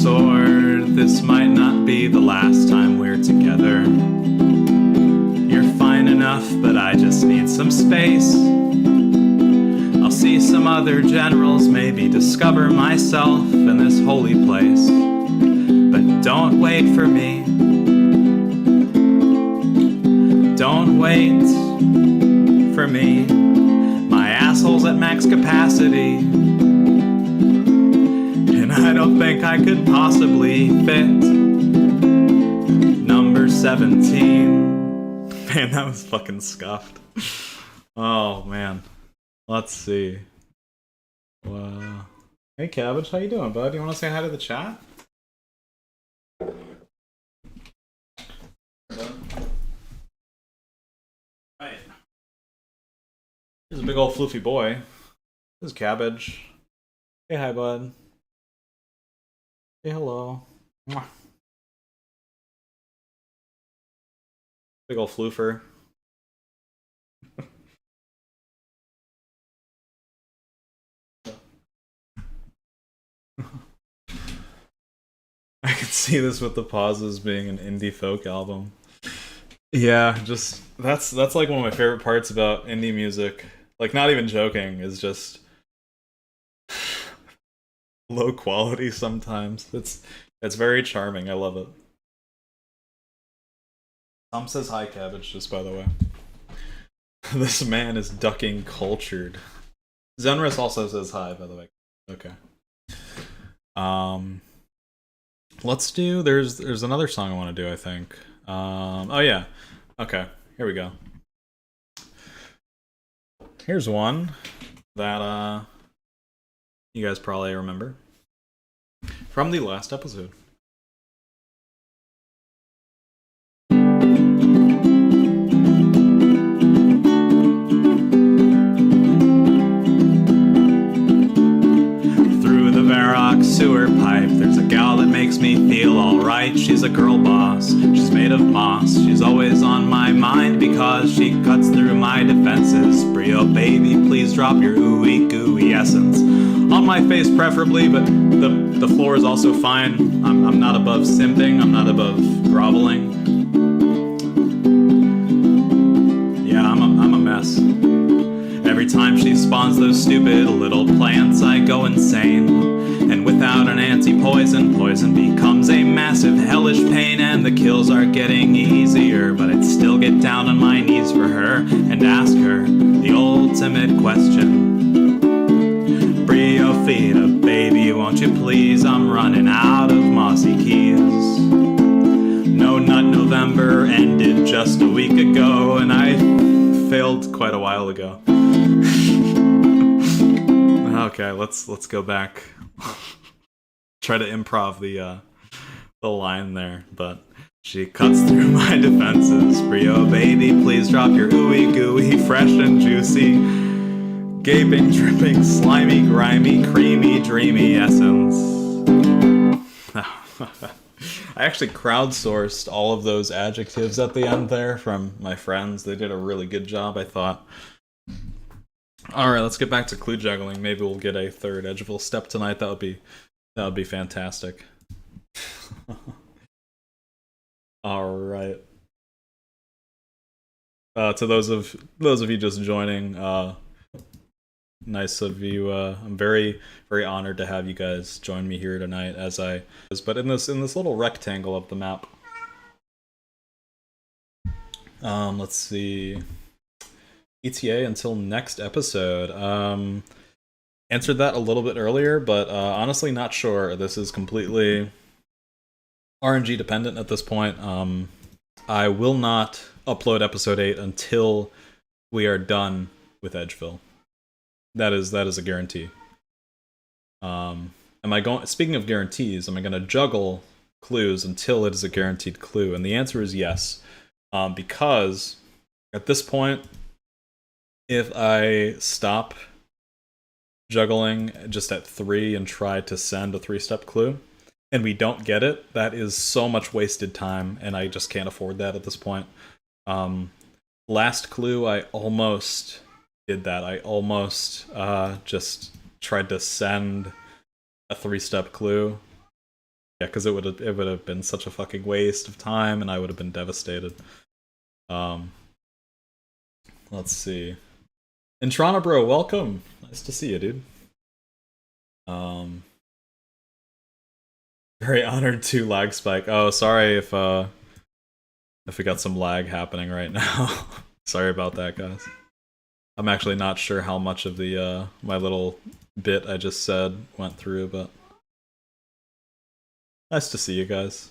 sword. This might not be the last time we're together. You're fine enough, but I just need some space. I'll see some other generals, maybe discover myself in this holy place. But don't wait for me. Don't wait for me. My asshole's at max capacity, and I don't think I could possibly fit number 17. Man, that was fucking scuffed. Oh, man. Let's see. Wow. Hey, Cabbage, how you doing, bud? You want to say hi to the chat? Right. Here's a big old floofy boy. This is Cabbage. Hey, hi, bud. Hey, hello. Mwah. Big old floofer. I can see this with the pauses being an indie folk album. Yeah, just that's like one of my favorite parts about indie music. Like, not even joking, is just low quality sometimes. It's very charming. I love it. Tom says hi, Cabbage, just by the way. This man is ducking cultured. Zenris also says hi, by the way. Okay. Let's do, there's another song I want to do, I think. Oh yeah. Okay, here we go. Here's one that you guys probably remember from the last episode. Sewer pipe, there's a gal that makes me feel alright. She's a girl boss, she's made of moss. She's always on my mind because she cuts through my defenses. Brio baby, please drop your ooey gooey essence on my face preferably, but the floor is also fine. I'm not above simping, I'm not above groveling. Yeah, I'm a mess. Every time she spawns those stupid little plants, I go insane. And without an anti-poison, poison becomes a massive hellish pain, and the kills are getting easier, but I'd still get down on my knees for her and ask her the ultimate question. Brio Fita, baby, won't you please? I'm running out of mossy keys. No Nut November ended just a week ago, and I failed quite a while ago. Okay, let's go back. Try to improv the line there, but she cuts through my defenses. Brio baby, please drop your ooey gooey, fresh and juicy, gaping, dripping, slimy, grimy, creamy, dreamy essence. I actually crowdsourced all of those adjectives at the end there from my friends. They did a really good job, I thought. Alright, let's get back to clue juggling. Maybe we'll get a third Edgeville step tonight. That would be fantastic. Alright. To those of you just joining, nice of you. I'm very, very honored to have you guys join me here tonight but in this little rectangle of the map. Let's see. ETA until next episode. Answered that a little bit earlier, but honestly not sure. This is completely RNG dependent at this point. I will not upload episode 8 until we are done with Edgeville. That is a guarantee. Speaking of guarantees, am I gonna juggle clues until it is a guaranteed clue? And the answer is yes. Because at this point, if I stop juggling just at 3 and try to send a 3-step clue, and we don't get it, that is so much wasted time, and I just can't afford that at this point. Last clue, I almost did that. I almost just tried to send a 3-step clue, Yeah, because it would have been such a fucking waste of time, and I would have been devastated. Um, let's see. And Toronto, bro, welcome. Nice to see you, dude. Very honored to lag spike. Oh, sorry if we got some lag happening right now. Sorry about that, guys. I'm actually not sure how much of the my little bit I just said went through, but nice to see you guys.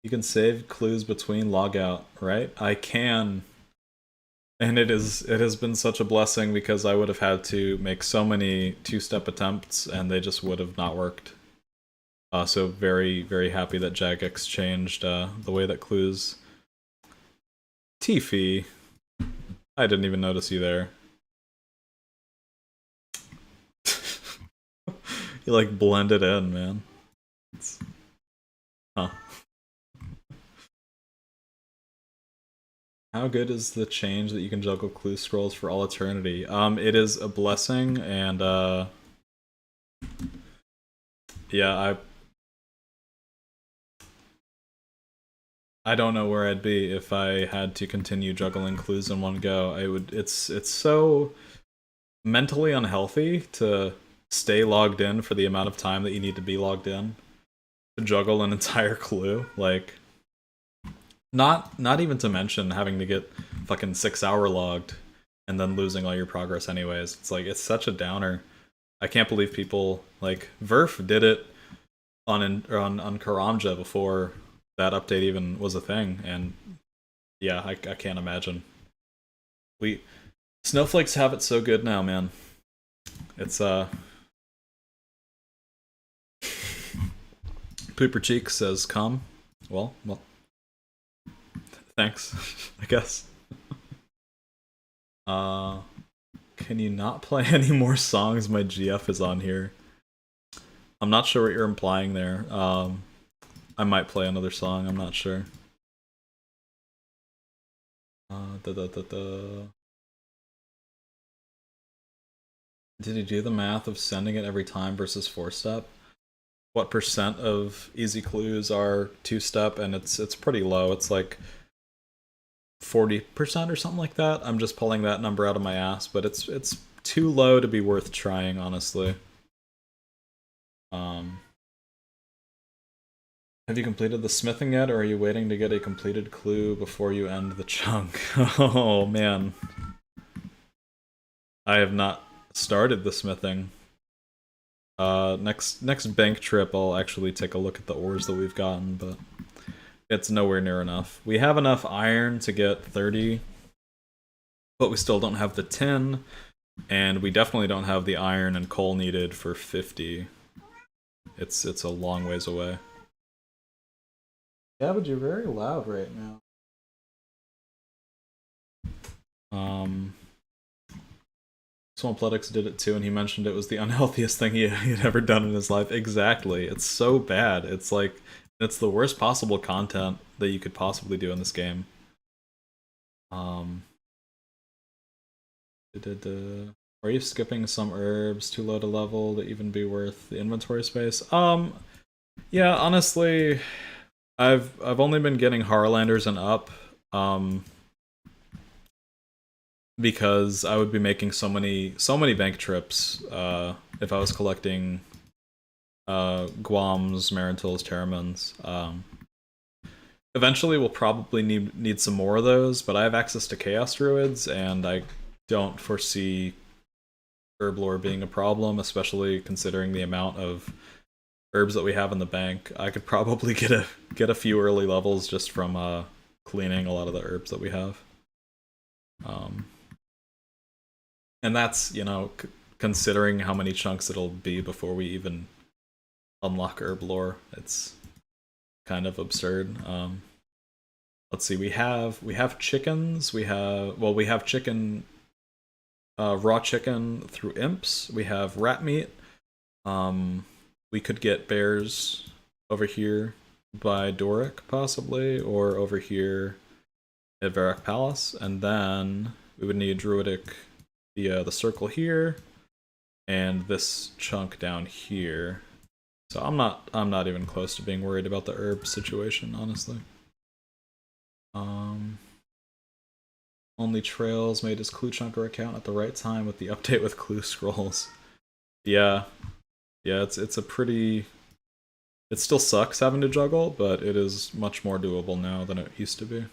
You can save clues between logout, right? I can. And it has been such a blessing because I would have had to make so many two-step attempts and they just would have not worked. So very, very happy that Jagex changed the way that clues. Tiffy. I didn't even notice you there. You like blended in, man. Huh. How good is the change that you can juggle clue scrolls for all eternity? It is a blessing, and yeah, I don't know where I'd be if I had to continue juggling clues in one go. It's so mentally unhealthy to stay logged in for the amount of time that you need to be logged in to juggle an entire clue. Like, not even to mention having to get fucking 6 hour logged and then losing all your progress anyways. It's like, it's such a downer. I can't believe people like Verf did it on Karamja before that update even was a thing, and yeah, I can't imagine. Snowflakes have it so good now, man. It's Pooper Cheek says come. Well, thanks, I guess. Can you not play any more songs? My GF is on here. I'm not sure what you're implying there. I might play another song, I'm not sure. Did he do the math of sending it every time versus 4-step? What percent of easy clues are 2-step? And it's pretty low. It's like 40% or something like that. I'm just pulling that number out of my ass, but it's too low to be worth trying, honestly. Have you completed the smithing yet, or are you waiting to get a completed clue before you end the chunk? Oh man. I have not started the smithing. Next bank trip I'll actually take a look at the ores that we've gotten, but it's nowhere near enough. We have enough iron to get 30, but we still don't have the tin, and we definitely don't have the iron and coal needed for 50. It's a long ways away. Yeah, but you're very loud right now. Swampletix did it too, and he mentioned it was the unhealthiest thing he had ever done in his life. Exactly. It's so bad. It's like, it's the worst possible content that you could possibly do in this game. Are you skipping some herbs too low to level to even be worth the inventory space? Yeah, honestly, I've only been getting Harlanders and up, because I would be making so many bank trips if I was collecting Guams, Marantils, Terramons. Eventually we'll probably need some more of those, but I have access to Chaos Druids, and I don't foresee Herblore being a problem, especially considering the amount of herbs that we have in the bank. I could probably get a few early levels just from cleaning a lot of the herbs that we have. And that's, you know, considering how many chunks it'll be before we even unlock Herblore. It's kind of absurd. Let's see, we have chickens. We have chicken, raw chicken through imps. We have rat meat. We could get bears over here by Doric, possibly, or over here at Varrock Palace, and then we would need Druidic, the circle here, and this chunk down here. So I'm not even close to being worried about the herb situation, honestly. Only trails made his Clue Chunker account at the right time with the update with clue scrolls. Yeah. Yeah, it's a pretty... It still sucks having to juggle, but it is much more doable now than it used to be.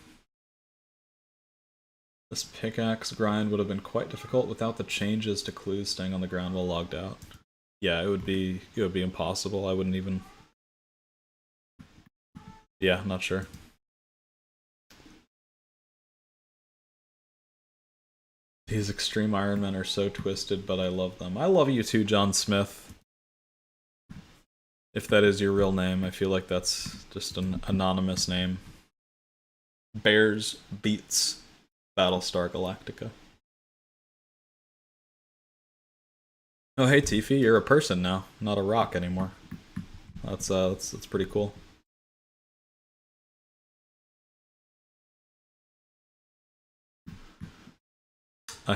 This pickaxe grind would have been quite difficult without the changes to clues staying on the ground while logged out. Yeah, it would be impossible. I wouldn't even... Yeah, not sure. These extreme Iron Men are so twisted, but I love them. I love you too, John Smith. If that is your real name, I feel like that's just an anonymous name. Bears beats Battlestar Galactica. Oh hey Tiffy, you're a person now, not a rock anymore. That's pretty cool. I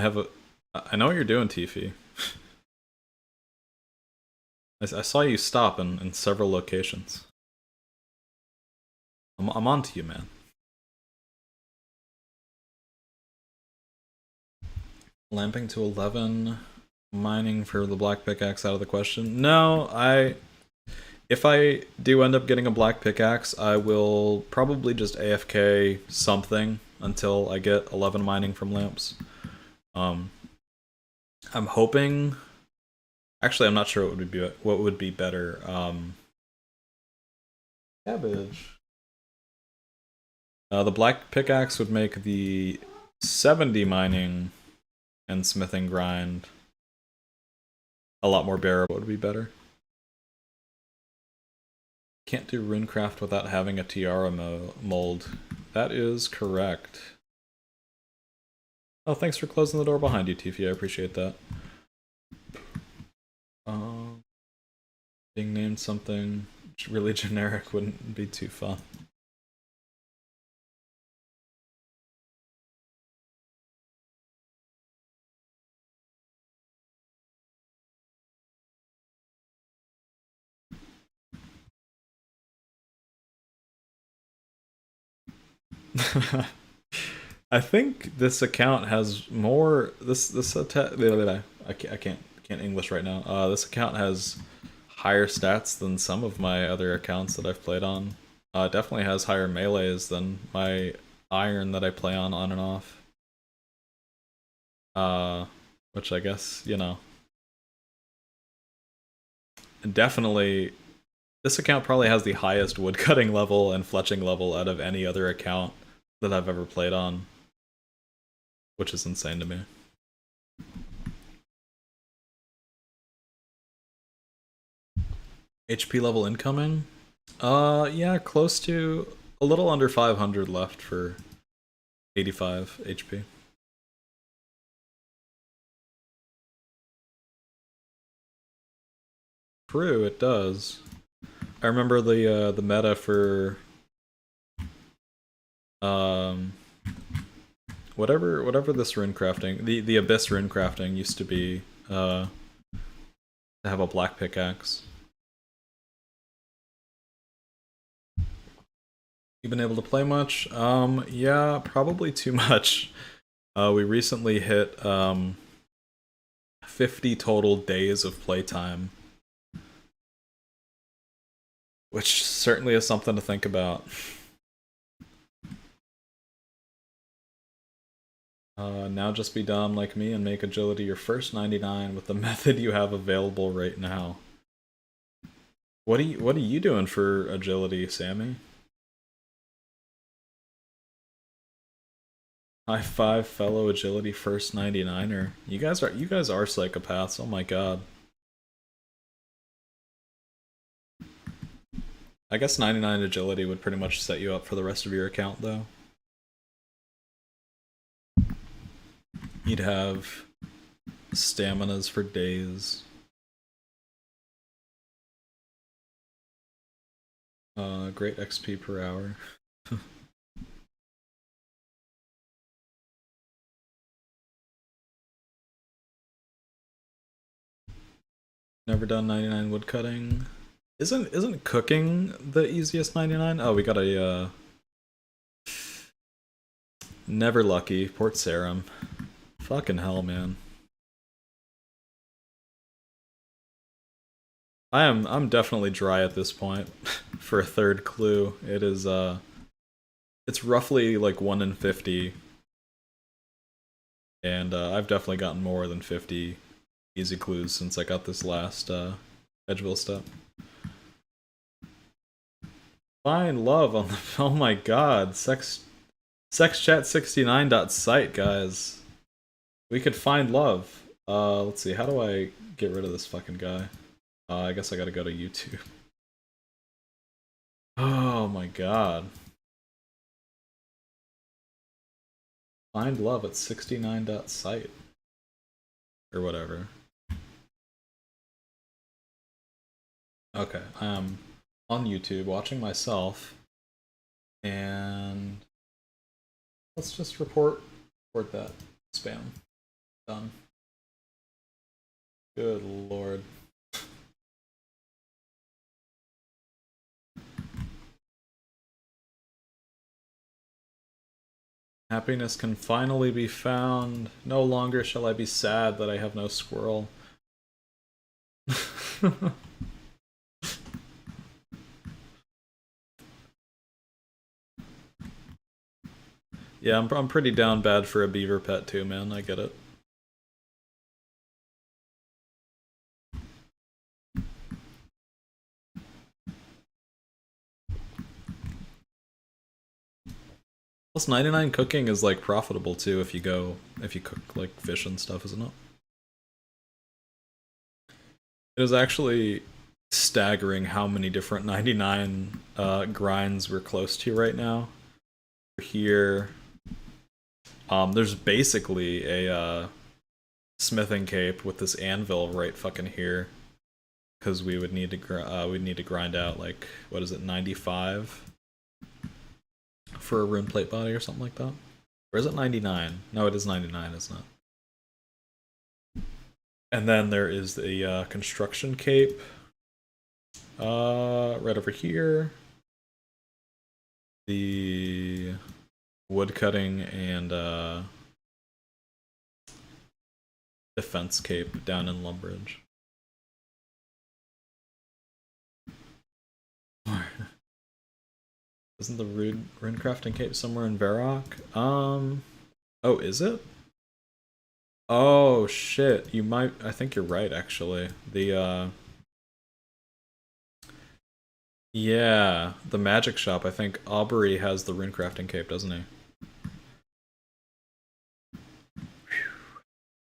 know what you're doing, Tiffy. I saw you stop in several locations. I'm on to you, man. Lamping to 11. Mining for the black pickaxe out of the question. No, if I do end up getting a black pickaxe, I will probably just AFK something until I get 11 mining from lamps. I'm hoping... Actually, I'm not sure what would be better. Cabbage. The black pickaxe would make the 70 mining and smithing grind a lot more bearable. Would be better. Can't do runecraft without having a tiara mold. That is correct. Oh, thanks for closing the door behind you, Tiffy. I appreciate that. Being named something really generic wouldn't be too fun. I think this account has more. I can't English right now. This account has higher stats than some of my other accounts that I've played on. Definitely has higher melees than my iron that I play on and off. Which I guess, you know. Definitely, this account probably has the highest woodcutting level and fletching level out of any other account that I've ever played on. Which is insane to me. HP level incoming? Yeah, close to a little under 500 left for 85 HP. True, it does. I remember the meta for whatever this rune crafting, the abyss rune crafting used to be to have a black pickaxe. You been able to play much? Yeah, probably too much. We recently hit 50 total days of playtime, which certainly is something to think about. Now just be dumb like me and make agility your first 99 with the method you have available right now. What are you doing for agility, Sammy? High five, fellow agility first 99er. You guys are psychopaths. Oh my god. I guess 99 agility would pretty much set you up for the rest of your account though. You'd have staminas for days. Great XP per hour. Never done 99 woodcutting. Isn't cooking the easiest 99? Oh, we got a Never Lucky, Port Sarum. Fucking hell, man. I'm definitely dry at this point for a third clue. It is it's roughly like 1 in 50, and I've definitely gotten more than 50 easy clues since I got this last Edgeville step. Find love on the oh my god, sexchat69.site, guys. We could find love. Let's see, how do I get rid of this fucking guy? I guess I gotta go to YouTube. Oh my god. Find love at 69.site. Or whatever. Okay, I'm on YouTube watching myself. And let's just report that spam. Done. Good lord. Happiness can finally be found. No longer shall I be sad that I have no squirrel. Yeah, I'm pretty down bad for a beaver pet too, man. I get it. Plus 99 cooking is like profitable too if you cook like fish and stuff, isn't it? It is actually staggering how many different 99 grinds we're close to right now. Here, there's basically a smithing cape with this anvil right fucking here, because we would need to grind out like, what is it, 95 for a rune plate body or something like that. Or is it 99? No, it is 99, isn't it? And then there is the construction cape right over here. The woodcutting and defense cape down in Lumbridge. Isn't the rune crafting cape somewhere in Varrock? Oh, is it? Oh shit, you might. I think you're right, actually. Yeah, the magic shop. I think Aubrey has the rune crafting cape, doesn't he?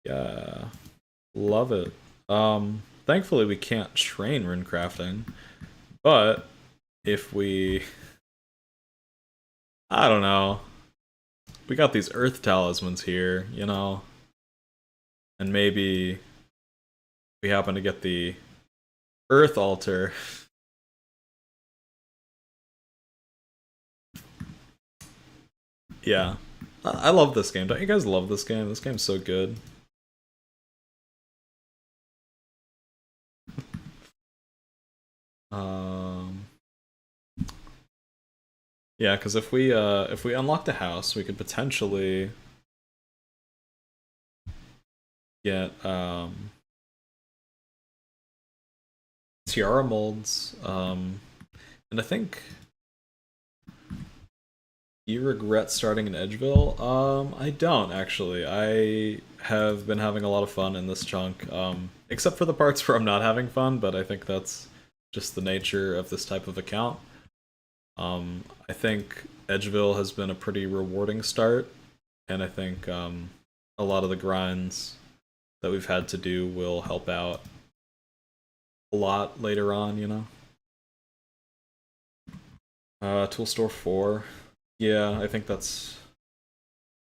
Yeah, love it. Thankfully we can't train rune crafting, but if we, I don't know, we got these earth talismans here, you know, and maybe we happen to get the earth altar. Yeah, I love this game. Don't you guys love this game? This game's so good. Um, yeah, because if we unlock the house, we could potentially get tiara molds. And I think you regret starting in Edgeville? I don't actually. I have been having a lot of fun in this chunk. Except for the parts where I'm not having fun, but I think that's just the nature of this type of account. I think Edgeville has been a pretty rewarding start, and I think a lot of the grinds that we've had to do will help out a lot later on, you know? Tool Store 4. Yeah, I think that's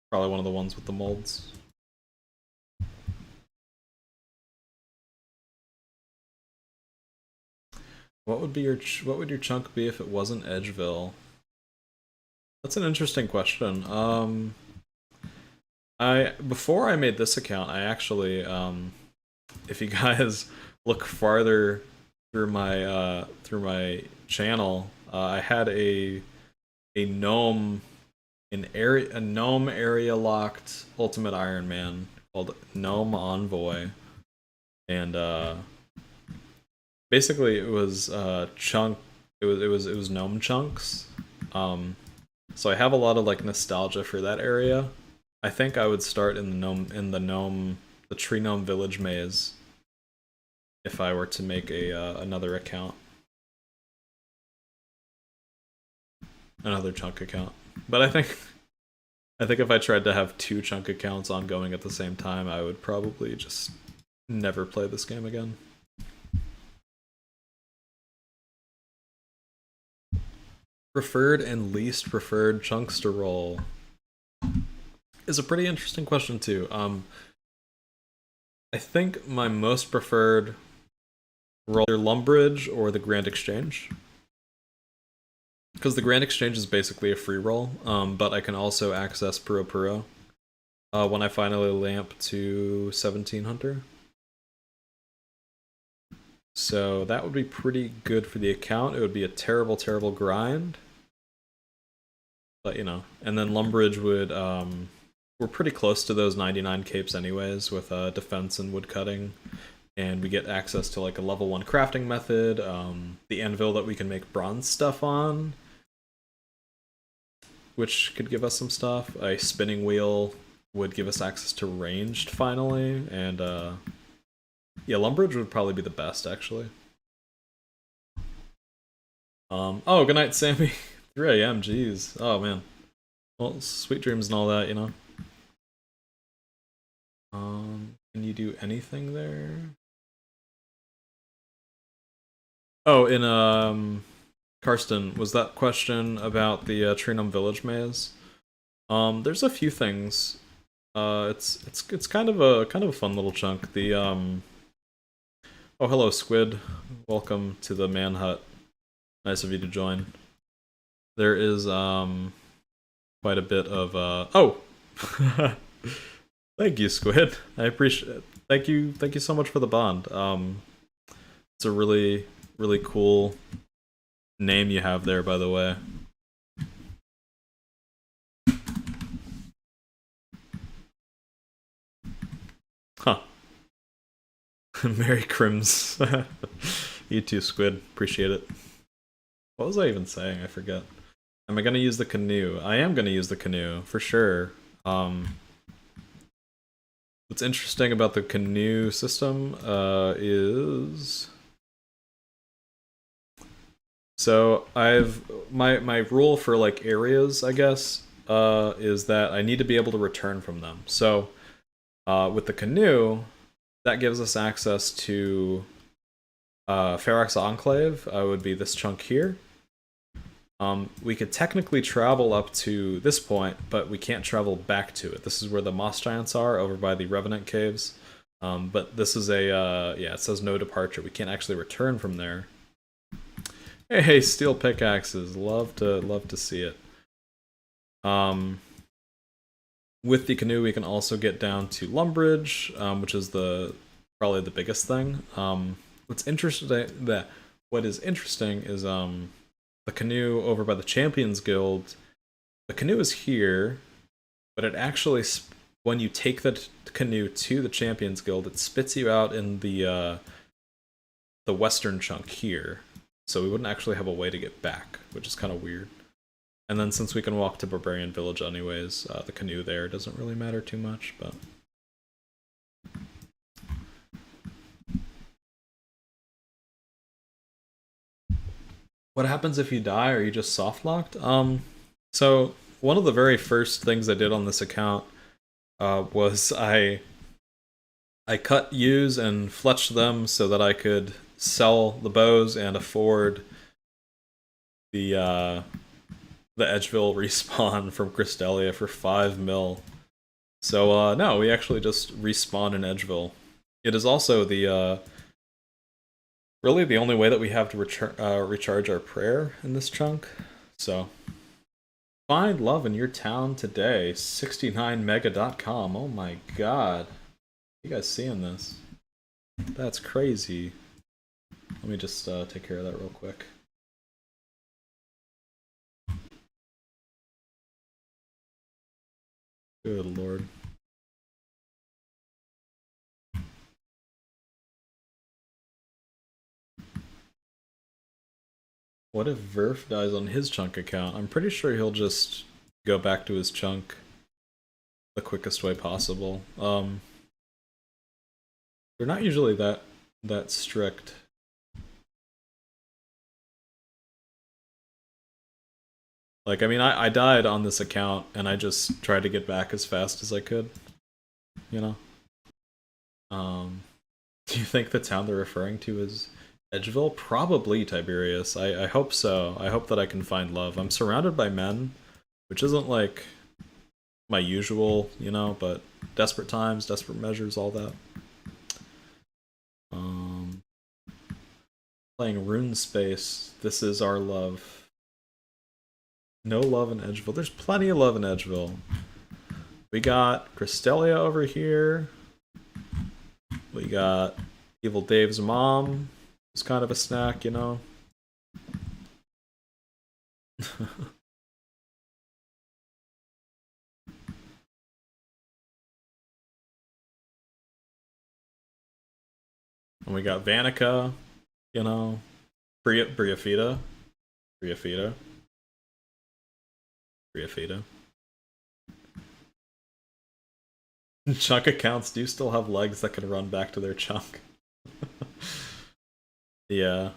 probably one of the ones with the molds. What would your chunk be if it wasn't Edgeville? That's an interesting question. Before I made this account, I actually if you guys look farther through my channel, I had a gnome a gnome area locked Ultimate Iron Man called Gnome Envoy, and basically it was chunk. It was gnome chunks. So I have a lot of like nostalgia for that area. I think I would start in the tree gnome village maze if I were to make a another account, another chunk account. But I think if I tried to have two chunk accounts ongoing at the same time, I would probably just never play this game again. Preferred and least preferred chunks to roll is a pretty interesting question too. I think my most preferred roll either Lumbridge or the Grand Exchange, because the Grand Exchange is basically a free roll, but I can also access Puro Puro when I finally lamp to 1700. So that would be pretty good for the account. It would be a terrible, terrible grind. But, you know, and then Lumbridge would, we're pretty close to those 99 capes anyways with defense and woodcutting. And we get access to like a level 1 crafting method, the anvil that we can make bronze stuff on, which could give us some stuff. A spinning wheel would give us access to ranged finally, and yeah, Lumbridge would probably be the best actually. Oh, good night, Sammy. 3 a.m. Jeez. Oh man. Well, sweet dreams and all that, you know. Can you do anything there? Oh, in Karsten, was that question about the Trinum Village maze? There's a few things. It's kind of a fun little chunk. The oh, hello Squid. Welcome to the man hut. Nice of you to join. There is quite a bit of oh. Thank you, Squid. I appreciate it. Thank you so much for the bond. It's a really cool name you have there, by the way. Huh. Merry Crims. You too, Squid. Appreciate it. What was I even saying? I forget. Am I gonna use the canoe? I am gonna use the canoe, for sure. What's interesting about the canoe system is... So my rule for like areas, I guess, is that I need to be able to return from them. So with the canoe, that gives us access to Ferox Enclave. Would be this chunk here. We could technically travel up to this point, but we can't travel back to it. This is where the Moss Giants are, over by the Revenant Caves. But this is a, yeah, it says no departure. We can't actually return from there. Hey, steel pickaxes. Love to see it. With the canoe, we can also get down to Lumbridge, which is probably the biggest thing. What is interesting is the canoe over by the Champions Guild. The canoe is here, but it actually, when you take the canoe to the Champions Guild, it spits you out in the western chunk here. So we wouldn't actually have a way to get back, which is kind of weird. And then since we can walk to Barbarian Village anyways, the canoe there doesn't really matter too much, but... What happens if you die? Are you just soft locked? So one of the very first things I did on this account was I cut yews and fletched them so that I could sell the bows and afford the Edgeville respawn from Crystalia for 5 mil. So no, we actually just respawn in Edgeville. It is also the really the only way that we have to recharge our prayer in this chunk. So find love in your town today. 69mega.com. Oh my god. You guys seeing this? That's crazy. Let me just take care of that real quick. Good lord. What if Verf dies on his chunk account? I'm pretty sure he'll just go back to his chunk the quickest way possible. They're not usually that strict. Like, I mean, I died on this account, and I just tried to get back as fast as I could. You know? Do you think the town they're referring to is Edgeville? Probably, Tiberius. I hope so. I hope that I can find love. I'm surrounded by men, which isn't, like, my usual, you know, but desperate times, desperate measures, all that. Playing RuneSpace. This is our love. No love in Edgeville. There's plenty of love in Edgeville. We got Cristelia over here. We got Evil Dave's mom. It's kind of a snack, you know. And we got Vanica, you know. Briafita. Briafita. Briafita. Chunk accounts do still have legs that can run back to their chunk. Yeah.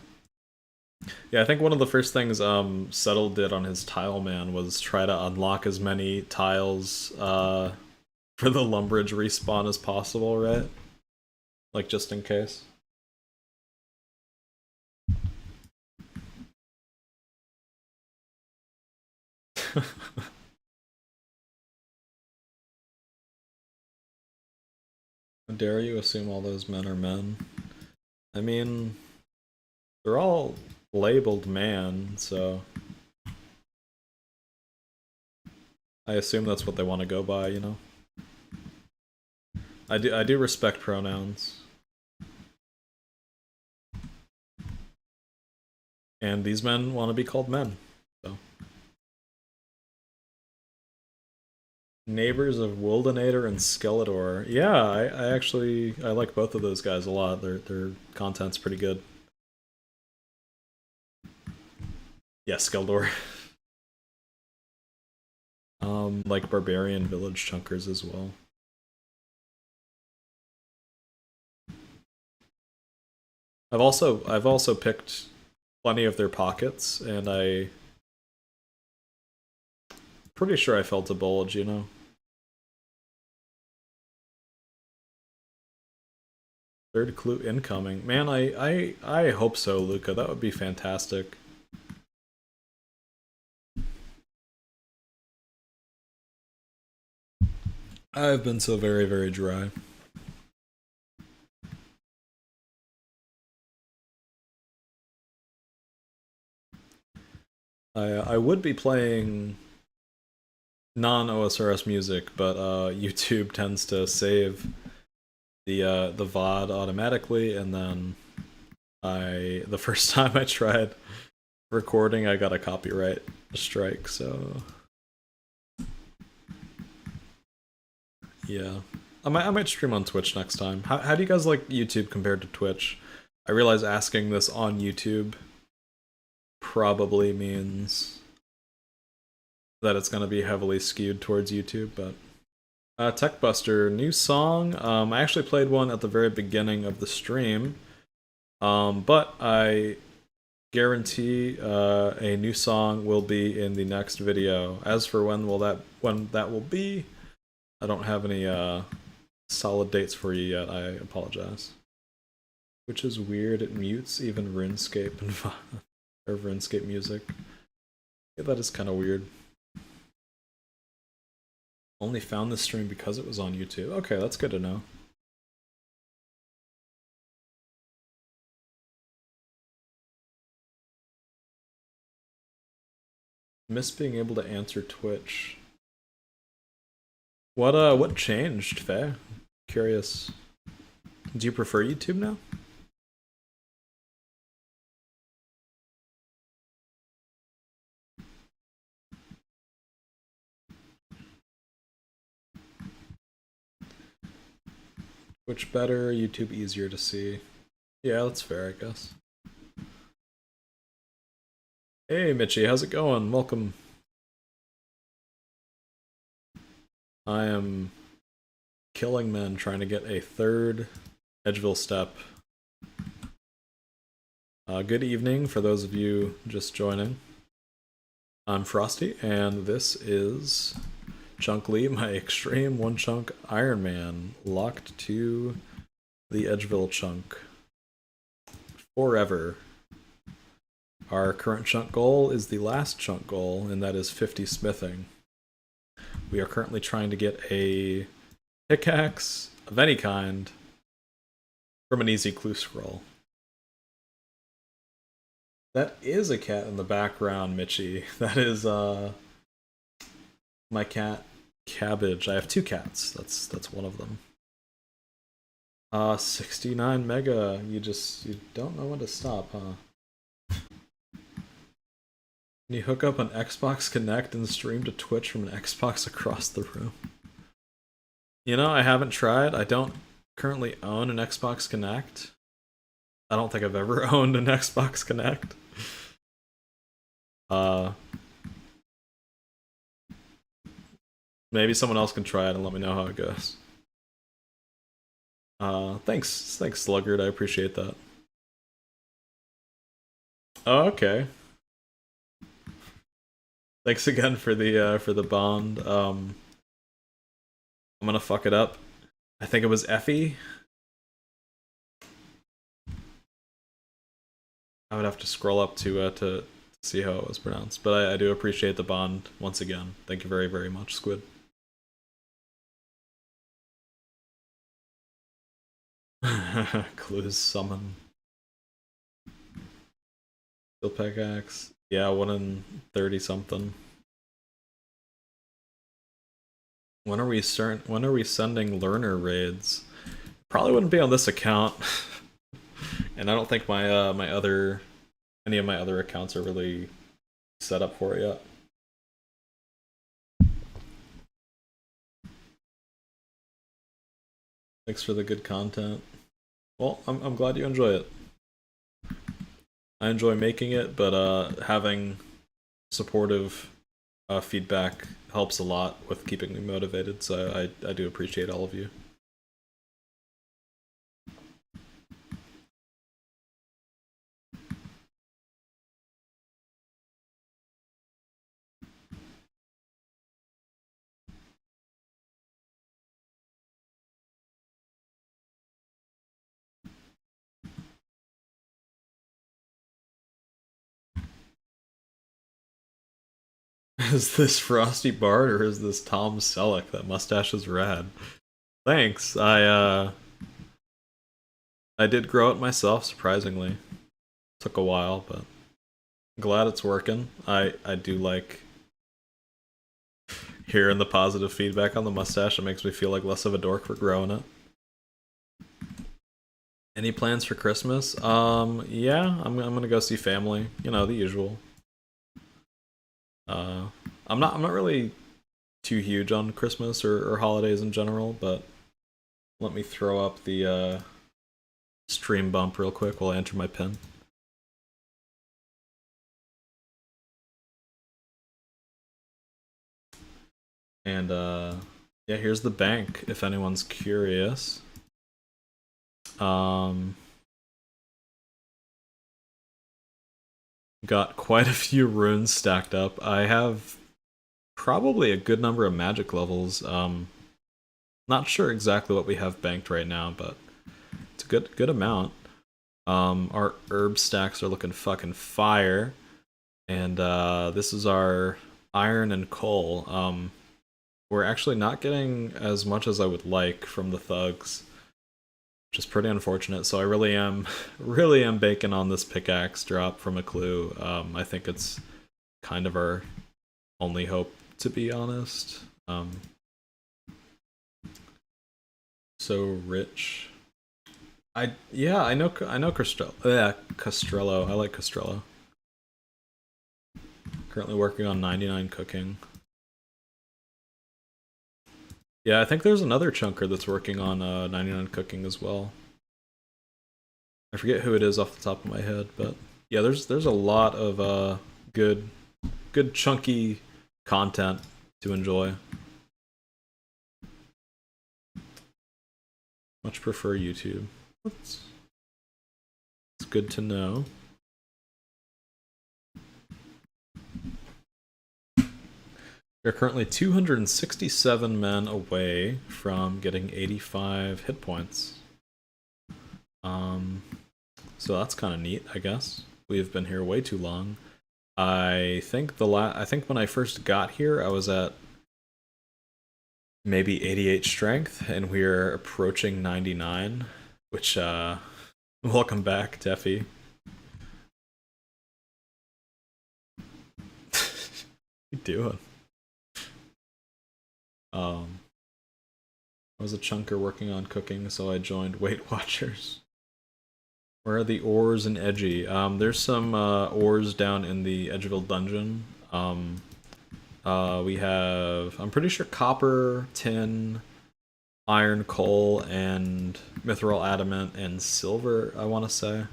Yeah, I think one of the first things Settle did on his tile man was try to unlock as many tiles for the Lumbridge respawn as possible, right? Like, just in case. How dare you assume all those men are men? I mean, they're all labeled man, so I assume that's what they want to go by, you know? I do respect pronouns. And these men want to be called men, so. Neighbors of Wildenator and Skeletor. Yeah, I actually I like both of those guys a lot. Their content's pretty good. Yeah, Skeletor. Like Barbarian Village Chunkers as well. I've also picked plenty of their pockets, and pretty sure I felt a bulge, you know. Third clue incoming. Man, I hope so, Luca. That would be fantastic. I've been so very, very dry. I would be playing non-OSRS music, but YouTube tends to save the VOD automatically, and then the first time I tried recording, I got a copyright strike, so yeah. I might stream on Twitch next time. How do you guys like YouTube compared to Twitch? I realize asking this on YouTube probably means that it's going to be heavily skewed towards YouTube, but Techbuster, new song. I actually played one at the very beginning of the stream, but I guarantee a new song will be in the next video. As for when that will be, I don't have any solid dates for you yet. I apologize. Which is weird. It mutes even RuneScape and or RuneScape music. Yeah, that is kind of weird. Only found this stream because it was on YouTube. Okay, that's good to know. Miss being able to answer Twitch. What changed, Faye? Curious. Do you prefer YouTube now? Twitch better, YouTube easier to see. Yeah, that's fair, I guess. Hey, Mitchie, how's it going? Welcome. I am killing men trying to get a third Edgeville step. Good evening for those of you just joining. I'm Frosty, and this is Jugglin, my Xtreme Onechunk Iron Man, locked to the Edgeville chunk forever. Our current chunk goal is the last chunk goal, and that is 50 smithing. We are currently trying to get a pickaxe of any kind from an easy clue scroll. That is a cat in the background, Mitchie. That is my cat Cabbage. I have two cats. That's one of them. 69 mega. You don't know when to stop, huh? Can you hook up an Xbox Connect and stream to Twitch from an Xbox across the room? You know, I haven't tried. I don't currently own an Xbox Connect. I don't think I've ever owned an Xbox Connect. Maybe someone else can try it and let me know how it goes. Thanks, Sluggard. I appreciate that. Oh, okay. Thanks again for the bond. I'm gonna fuck it up. I think it was Effie. I would have to scroll up to see how it was pronounced, but I do appreciate the bond once again. Thank you very, very much, Squid. Clues summon. Steel pickaxe. Yeah, 1 in 30 something. When are we sending learner raids? Probably wouldn't be on this account. And I don't think my any of my other accounts are really set up for it yet. Thanks for the good content. Well, I'm glad you enjoy it. I enjoy making it, but having supportive feedback helps a lot with keeping me motivated, so I do appreciate all of you. Is this Frosty Bart or is this Tom Selleck? That mustache is rad. Thanks. I did grow it myself, surprisingly. Took a while, but I'm glad it's working. I do like hearing the positive feedback on the mustache. It makes me feel like less of a dork for growing it. Any plans for Christmas? Yeah, I'm gonna go see family. You know, the usual. I'm not really too huge on Christmas or holidays in general, but let me throw up the stream bump real quick while I enter my pin. And yeah, here's the bank if anyone's curious. Got quite a few runes stacked up. I have probably a good number of magic levels. Not sure exactly what we have banked right now, but it's a good amount. Our herb stacks are looking fucking fire. And this is our iron and coal. We're actually not getting as much as I would like from the thugs, which is pretty unfortunate. So I really am banking on this pickaxe drop from a clue. I think it's kind of our only hope, to be honest. So rich. I know Castrello. Yeah, Castrello. I like Castrello. Currently working on 99 cooking. Yeah, I think there's another chunker that's working on 99 cooking as well. I forget who it is off the top of my head, but yeah, there's a lot of good chunky content to enjoy. Much prefer YouTube. It's good to know. We're currently 267 men away from getting 85 hit points. So that's kind of neat, I guess. We have been here way too long. I think when I first got here, I was at maybe 88 strength, and we're approaching 99. Which, welcome back, Teffy. What you doing? I was a chunker working on cooking, so I joined Weight Watchers. Where are the ores in Edgy? There's some ores down in the Edgeville dungeon. We have, I'm pretty sure, copper, tin, iron, coal, and mithril adamant and silver, I want to say.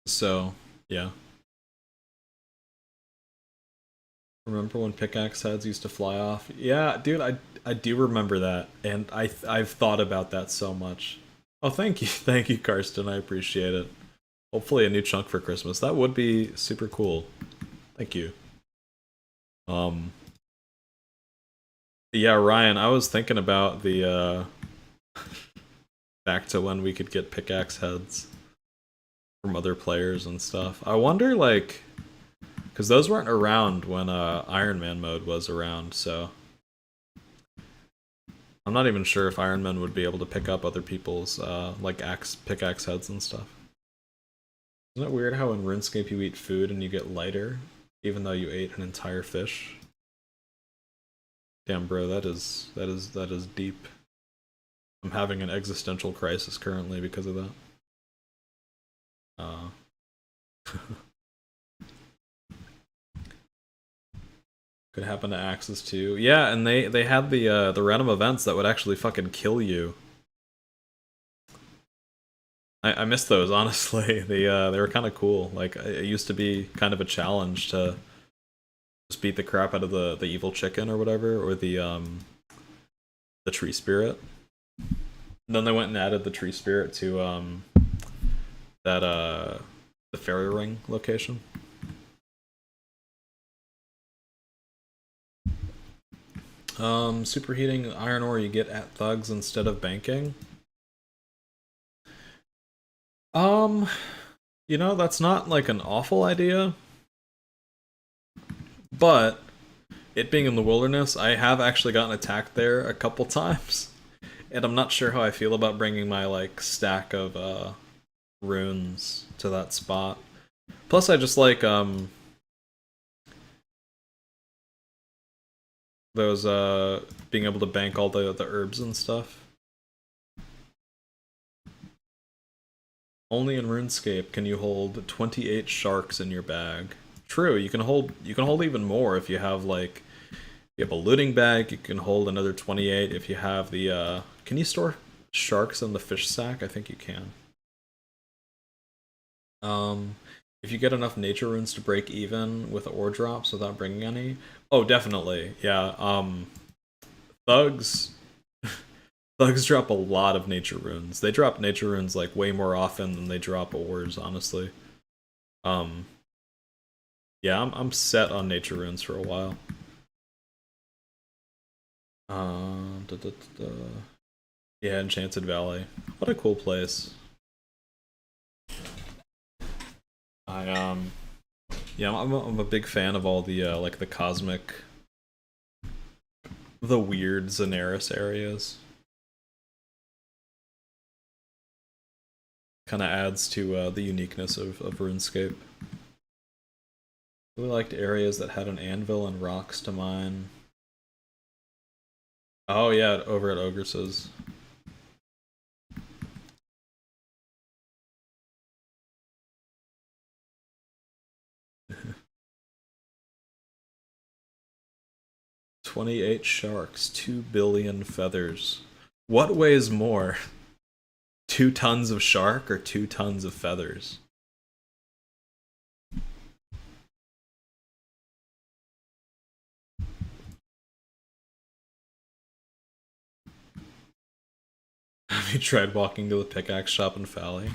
So, yeah. Remember when pickaxe heads used to fly off? Yeah, dude, I do remember that, and I've thought about that so much. Oh, thank you, Karsten. I appreciate it. Hopefully, a new chunk for Christmas. That would be super cool. Thank you. Yeah, Ryan, I was thinking about the back to when we could get pickaxe heads from other players and stuff. I wonder, like, because those weren't around when Iron Man mode was around, so I'm not even sure if Iron Man would be able to pick up other people's like pickaxe heads and stuff. Isn't it weird how in RuneScape you eat food and you get lighter, even though you ate an entire fish? Damn, bro, that is deep. I'm having an existential crisis currently because of that. Could happen to Axis too. Yeah, and they had the random events that would actually fucking kill you. I miss those, honestly. They were kind of cool. Like, it used to be kind of a challenge to just beat the crap out of the evil chicken or whatever, or the tree spirit. And then they went and added the tree spirit to that the fairy ring location. Superheating iron ore you get at thugs instead of banking. You know, that's not like an awful idea. But it being in the wilderness, I have actually gotten attacked there a couple times. And I'm not sure how I feel about bringing my like stack of runes to that spot. Plus I just like those being able to bank all the herbs and stuff. Only in RuneScape can you hold 28 sharks in your bag. True, you can hold even more if you have like you have a looting bag, you can hold another 28 if you have the can you store sharks in the fish sack? I think you can. If you get enough nature runes to break even with ore drops without bringing any. Oh, definitely. Yeah. Thugs Thugs drop a lot of nature runes. They drop nature runes like way more often than they drop ores, honestly. Yeah, I'm set on nature runes for a while. Yeah, Enchanted Valley. What a cool place. I yeah, I'm a big fan of all the like the cosmic, the weird Xanaris areas. Kind of adds to the uniqueness of RuneScape. Really liked areas that had an anvil and rocks to mine. Oh yeah, over at Ogres's. 28 sharks, 2 billion feathers. What weighs more? 2 tons of shark or 2 tons of feathers? Have you tried walking to the pickaxe shop in Fally?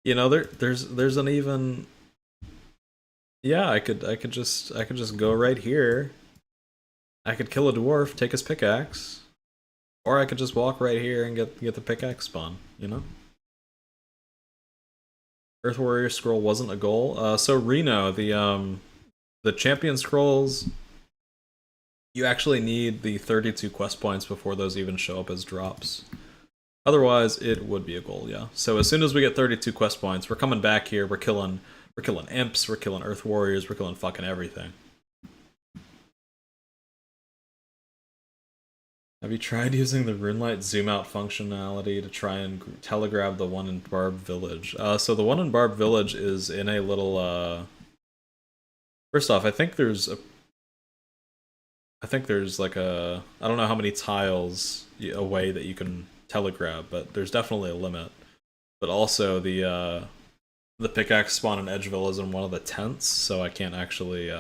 You know, there's an even. Yeah, I could just go right here. I could kill a dwarf, take his pickaxe, or I could just walk right here and get the pickaxe spawn. You know. Earth Warrior scroll wasn't a goal. So Reno, the champion scrolls, you actually need the 32 quest points before those even show up as drops. Otherwise, it would be a goal, yeah. So as soon as we get 32 quest points, we're coming back here. We're killing imps. We're killing Earth Warriors. We're killing fucking everything. Have you tried using the RuneLight zoom out functionality to try and telegrab the one in Barb Village? So the one in Barb Village is in a little. First off, I think there's like a. I don't know how many tiles away that you can telegrab, but there's definitely a limit. But also the pickaxe spawn in Edgeville is in one of the tents, so I can't actually.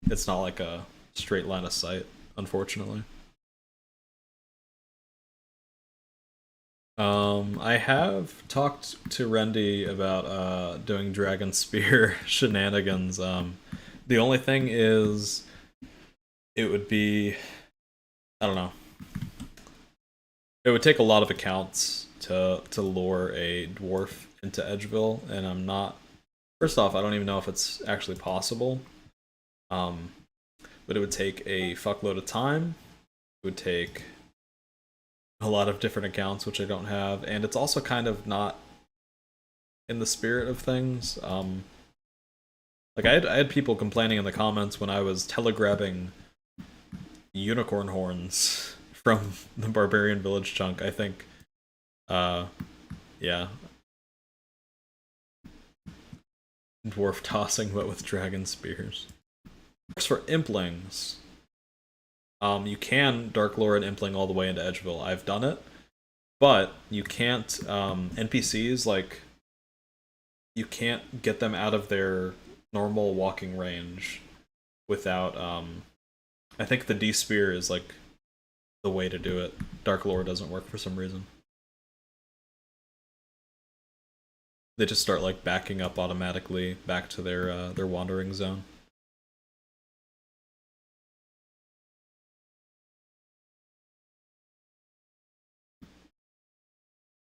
It's not like a straight line of sight, unfortunately. I have talked to Rendy about doing Dragon Spear shenanigans. The only thing is, it would be, I don't know. It would take a lot of accounts to lure a dwarf into Edgeville, and I'm not. First off, I don't even know if it's actually possible. But it would take a fuckload of time. It would take a lot of different accounts, which I don't have, and it's also kind of not in the spirit of things. Like I had people complaining in the comments when I was telegrabbing unicorn horns from the Barbarian Village chunk. I think, yeah, dwarf tossing, but with dragon spears. Works for implings. You can Dark Lore and Impling all the way into Edgeville. I've done it, but you can't. NPCs, like, you can't get them out of their normal walking range without. I think the D Spear is like the way to do it. Dark Lore doesn't work for some reason. They just start like backing up automatically back to their wandering zone.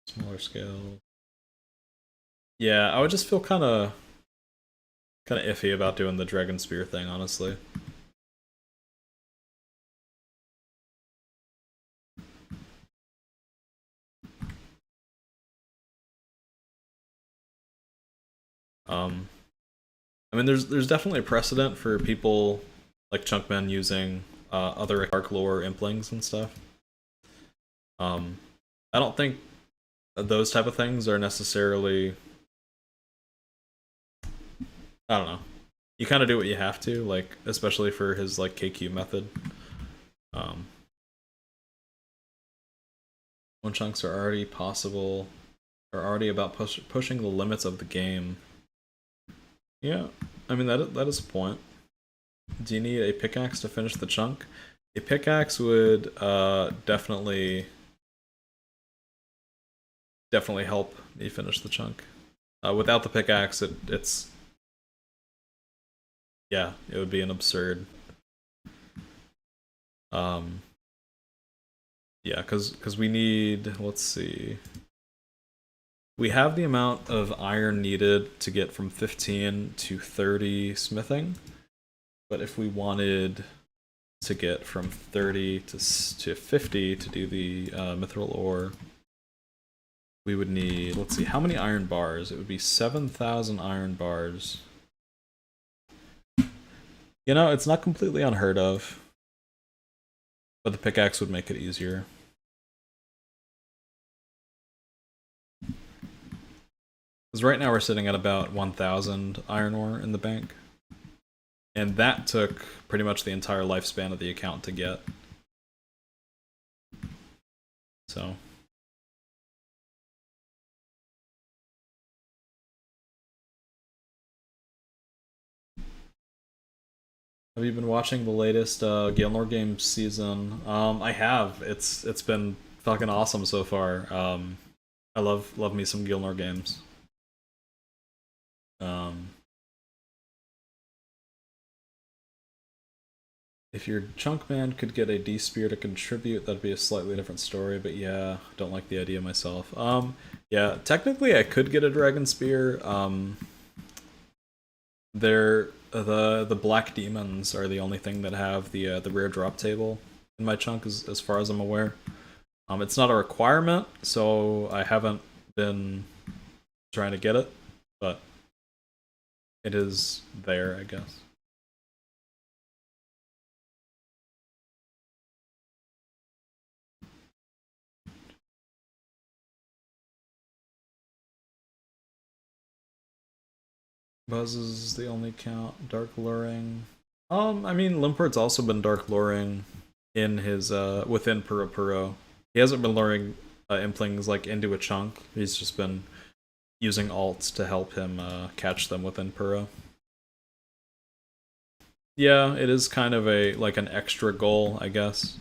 Smaller scale. Yeah, I would just feel kind of iffy about doing the Dragon Spear thing, honestly. I mean, there's definitely a precedent for people like Chunkmen using other Dark Lore implings and stuff. I don't think those type of things are necessarily. I don't know. You kind of do what you have to, like, especially for his like KQ method. Onechunks are already possible, are already about pushing the limits of the game. Yeah, I mean that is a point. Do you need a pickaxe to finish the chunk? A pickaxe would definitely help me finish the chunk. Without the pickaxe, it's yeah, it would be an absurd. Yeah, because we need, let's see. We have the amount of iron needed to get from 15 to 30 smithing, but if we wanted to get from 30 to 50 to do the mithril ore, we would need, let's see, how many iron bars? It would be 7,000 iron bars. You know, it's not completely unheard of, but the pickaxe would make it easier. Because right now we're sitting at about 1,000 iron ore in the bank. And that took pretty much the entire lifespan of the account to get. So. Have you been watching the latest Gilmore Games season? I have. It's been fucking awesome so far. I love me some Gilmore Games. If your chunk man could get a D spear to contribute, that'd be a slightly different story. But yeah, don't like the idea myself. Yeah, technically I could get a dragon spear. They're the black demons are the only thing that have the rare drop table in my chunk, as far as I'm aware. It's not a requirement, so I haven't been trying to get it, but it is there, I guess. Buzz is the only count. Dark luring. I mean, Limpert's also been dark luring in his within Puro Puro. He hasn't been luring implings like into a chunk. He's just been using alts to help him catch them within Puro. Yeah, it is kind of a like an extra goal, I guess.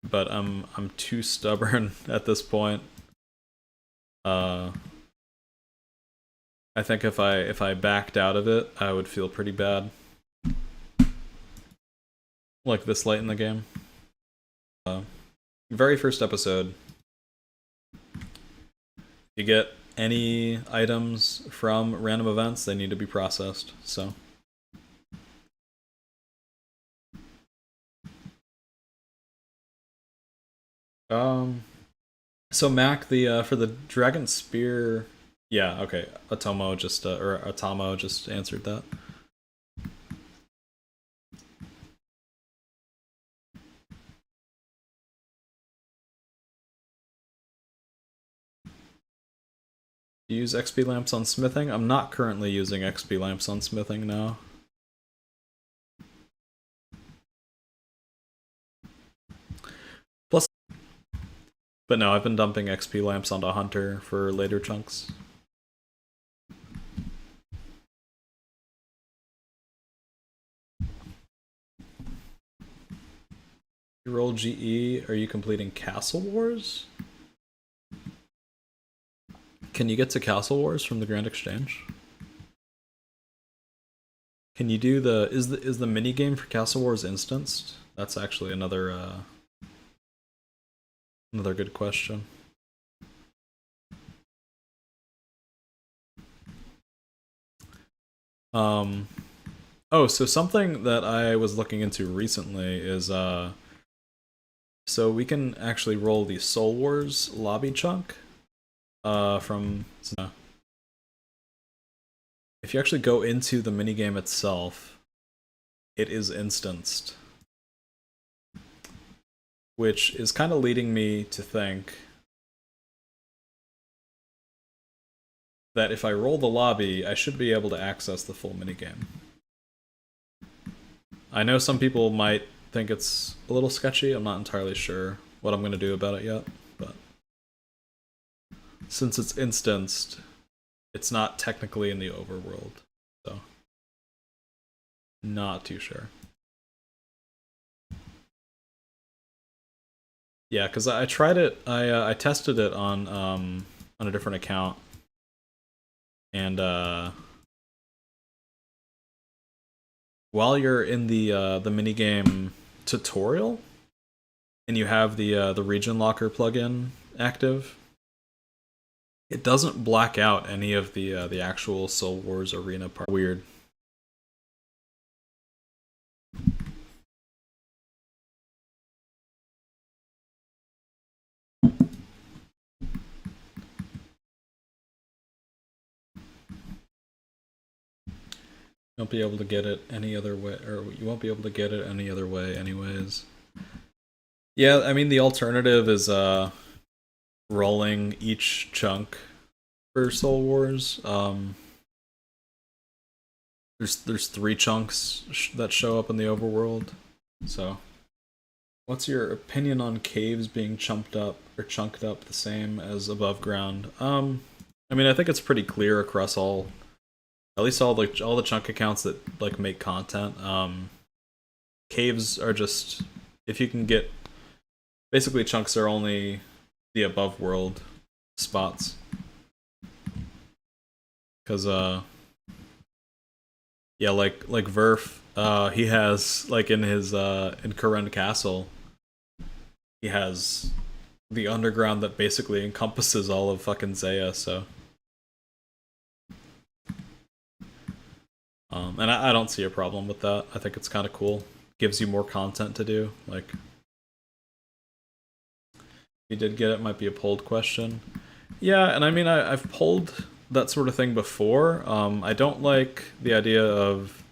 But I'm too stubborn at this point. I think if I backed out of it, I would feel pretty bad. Like this late in the game. Very first episode. You get any items from random events, they need to be processed, so. So Mac, the for the Dragon Spear, yeah, okay. Atomo just or Atomo just answered that. Do you use XP lamps on smithing? I'm not currently using XP lamps on smithing now. Plus, but no, I've been dumping XP lamps onto Hunter for later chunks. You roll GE, are you completing Castle Wars? Can you get to Castle Wars from the Grand Exchange? Can you do the is the mini game for Castle Wars instanced? That's actually another another good question. Oh, so something that I was looking into recently is so we can actually roll the Soul Wars lobby chunk from if you actually go into the minigame itself, it is instanced. Which is kind of leading me to think that if I roll the lobby, I should be able to access the full minigame. I know some people might think it's a little sketchy. I'm not entirely sure what I'm going to do about it yet, but since it's instanced, it's not technically in the overworld, so not too sure. Yeah, because I tried it. I tested it on a different account, and while you're in the minigame tutorial, and you have the region locker plugin active, it doesn't black out any of the actual Soul Wars arena part. Weird. You won't be able to get it any other way, or you won't be able to get it any other way anyways. Yeah, I mean the alternative is rolling each chunk for Soul Wars. there's 3 chunks that show up in the overworld. So, what's your opinion on caves being chunked up the same as above ground? I mean, I think it's pretty clear across at least all the chunk accounts that like make content. Caves are just, if you can get, basically chunks are only the above world spots. Cause yeah, like Verf, he has like in his in Karen Castle, he has the underground that basically encompasses all of fucking Zaya. So, and I don't see a problem with that. I think it's kind of cool. Gives you more content to do. Like, if you did get it, might be a polled question. Yeah, and I mean, I've polled that sort of thing before. I don't like the idea of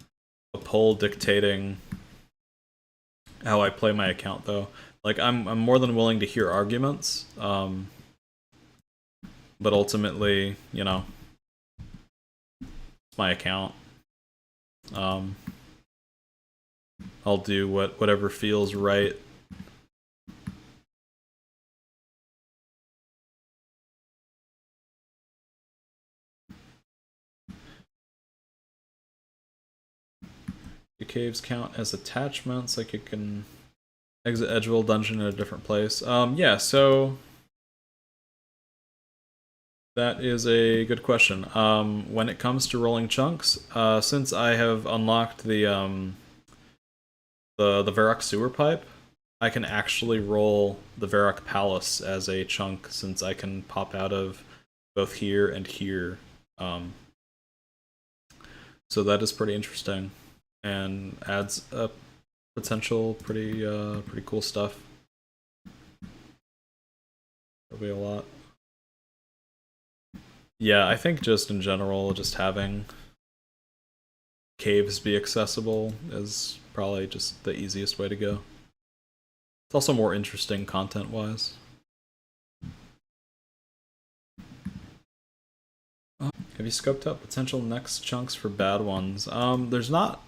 a poll dictating how I play my account, though. Like, I'm more than willing to hear arguments, but ultimately, you know, it's my account. I'll do whatever feels right. The caves count as attachments, like you can exit Edgeville dungeon in a different place. Yeah, so that is a good question. When it comes to rolling chunks, since I have unlocked the Varrock sewer pipe, I can actually roll the Varrock Palace as a chunk since I can pop out of both here and here. So that is pretty interesting and adds up potential pretty cool stuff. That'll be a lot. Yeah, I think just in general, just having caves be accessible is probably just the easiest way to go. It's also more interesting content-wise. Have you scoped out potential next chunks for bad ones? There's not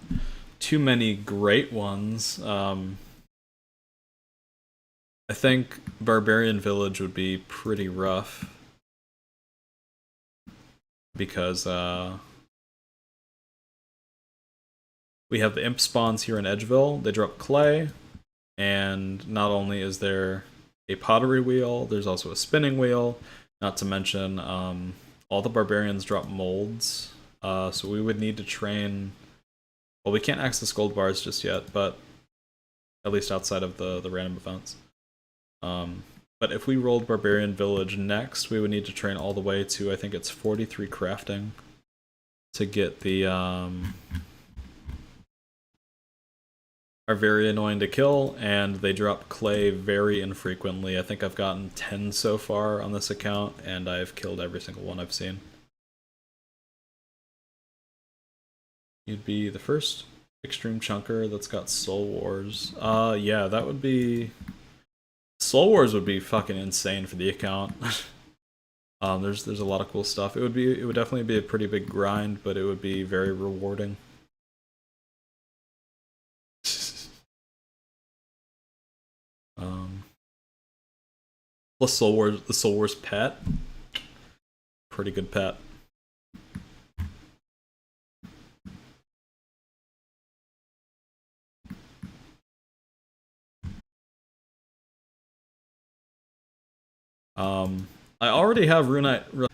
too many great ones. I think Barbarian Village would be pretty rough. Because we have the imp spawns here in Edgeville. They drop clay, and not only is there a pottery wheel, there's also a spinning wheel. Not to mention, all the barbarians drop molds. So we would need to train. Well, we can't access gold bars just yet, but at least outside of the random events. But if we rolled Barbarian Village next, we would need to train all the way to, I think it's 43 crafting to get the, are very annoying to kill, and they drop clay very infrequently. I think I've gotten 10 so far on this account, and I've killed every single one I've seen. You'd be the first Xtreme Chunker that's got Soul Wars. Yeah, that would be... Soul Wars would be fucking insane for the account. There's a lot of cool stuff. It would definitely be a pretty big grind, but it would be very rewarding. Plus Soul Wars, the Soul Wars pet, pretty good pet. I already have Runite.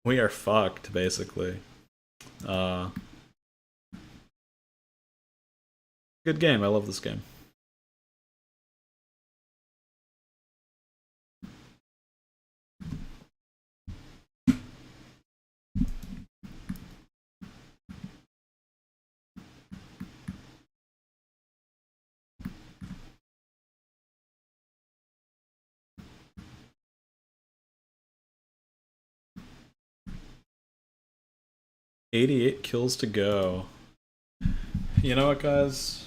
We are fucked, basically. Good game. I love this game. $88 kills to go. You know what, guys?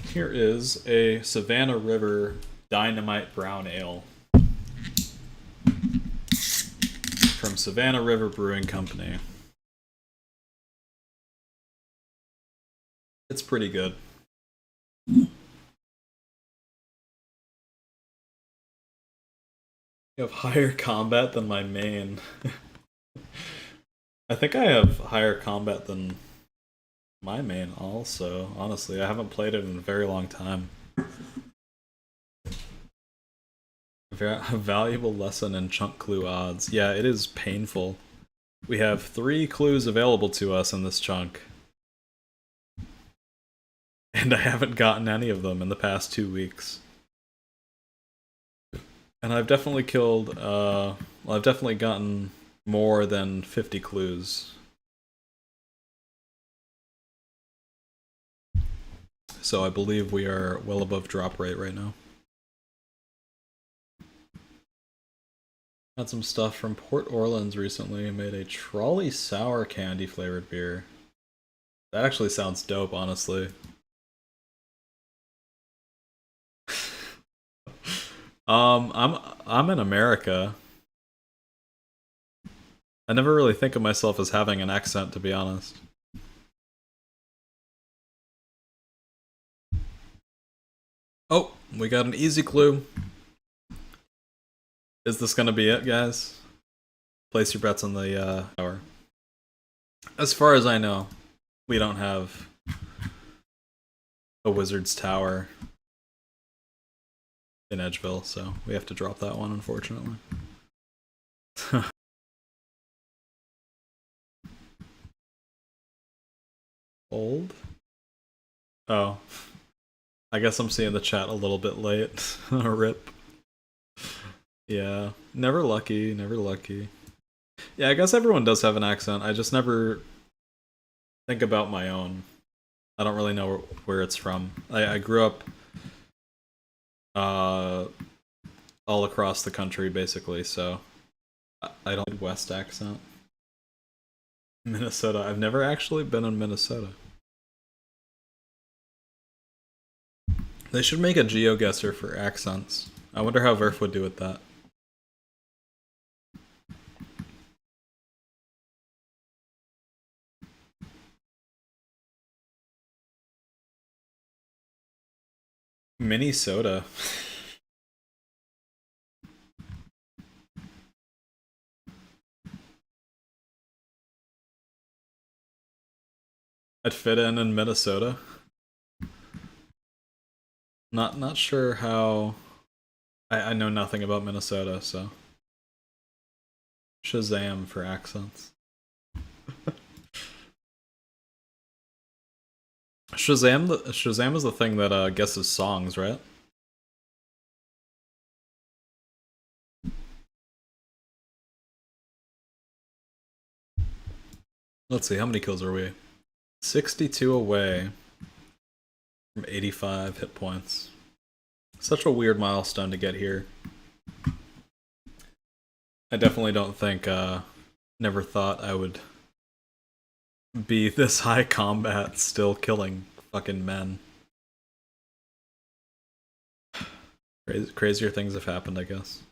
Here is a Savannah River Dynamite Brown Ale from from Savannah River Brewing Company. It's pretty good. You have higher combat than my main. I think I have higher combat than my main also, honestly. I haven't played it in a very long time. A valuable lesson in chunk clue odds. Yeah, it is painful. We have 3 clues available to us in this chunk. And I haven't gotten any of them in the past 2 weeks. And I've definitely killed, well, I've definitely gotten more than 50 clues. So I believe we are well above drop rate right now. Had some stuff from Port Orleans recently. Made a trolley sour candy flavored beer. That actually sounds dope, honestly. I'm in America. I never really think of myself as having an accent, to be honest. Oh, we got an easy clue. Is this gonna be it, guys? Place your bets on the tower. As far as I know, we don't have a wizard's tower in Edgeville, so we have to drop that one, unfortunately. Old? Oh. I guess I'm seeing the chat a little bit late. Rip. Yeah. Never lucky, never lucky. Yeah, I guess everyone does have an accent. I just never think about my own. I don't really know where it's from. I grew up all across the country, basically, so I don't West accent. Minnesota. I've never actually been in Minnesota. They should make a GeoGuessr for accents. I wonder how Verf would do with that. Minnesota. I'd fit in Minnesota. Not sure how. I know nothing about Minnesota, so Shazam for accents. Shazam is the thing that guesses songs, right? Let's see, how many kills are we? 62 away from 85 hit points. Such a weird milestone to get here. I definitely don't think, never thought I would be this high combat still killing fucking men. Crazier things have happened, I guess.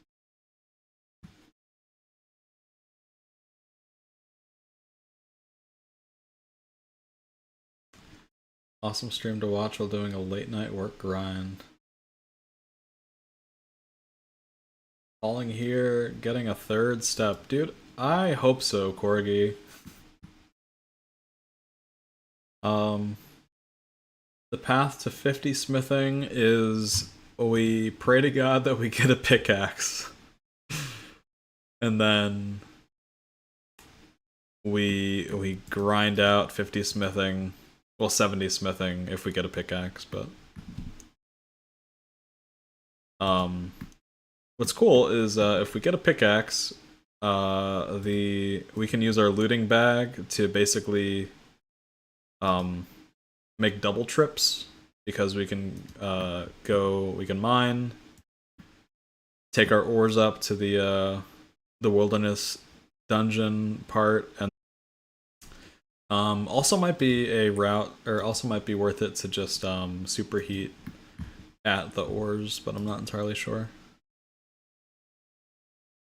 Awesome stream to watch while doing a late night work grind. Falling here, getting a 3rd step. Dude, I hope so, Corgi. The path to 50 smithing is we pray to God that we get a pickaxe. And then we grind out 50 smithing, well 70 smithing if we get a pickaxe, but what's cool is if we get a pickaxe, we can use our looting bag to basically make double trips, because we can we can mine, take our ores up to the wilderness dungeon part, and also might be a route, or also might be worth it to just superheat at the ores, but I'm not entirely sure.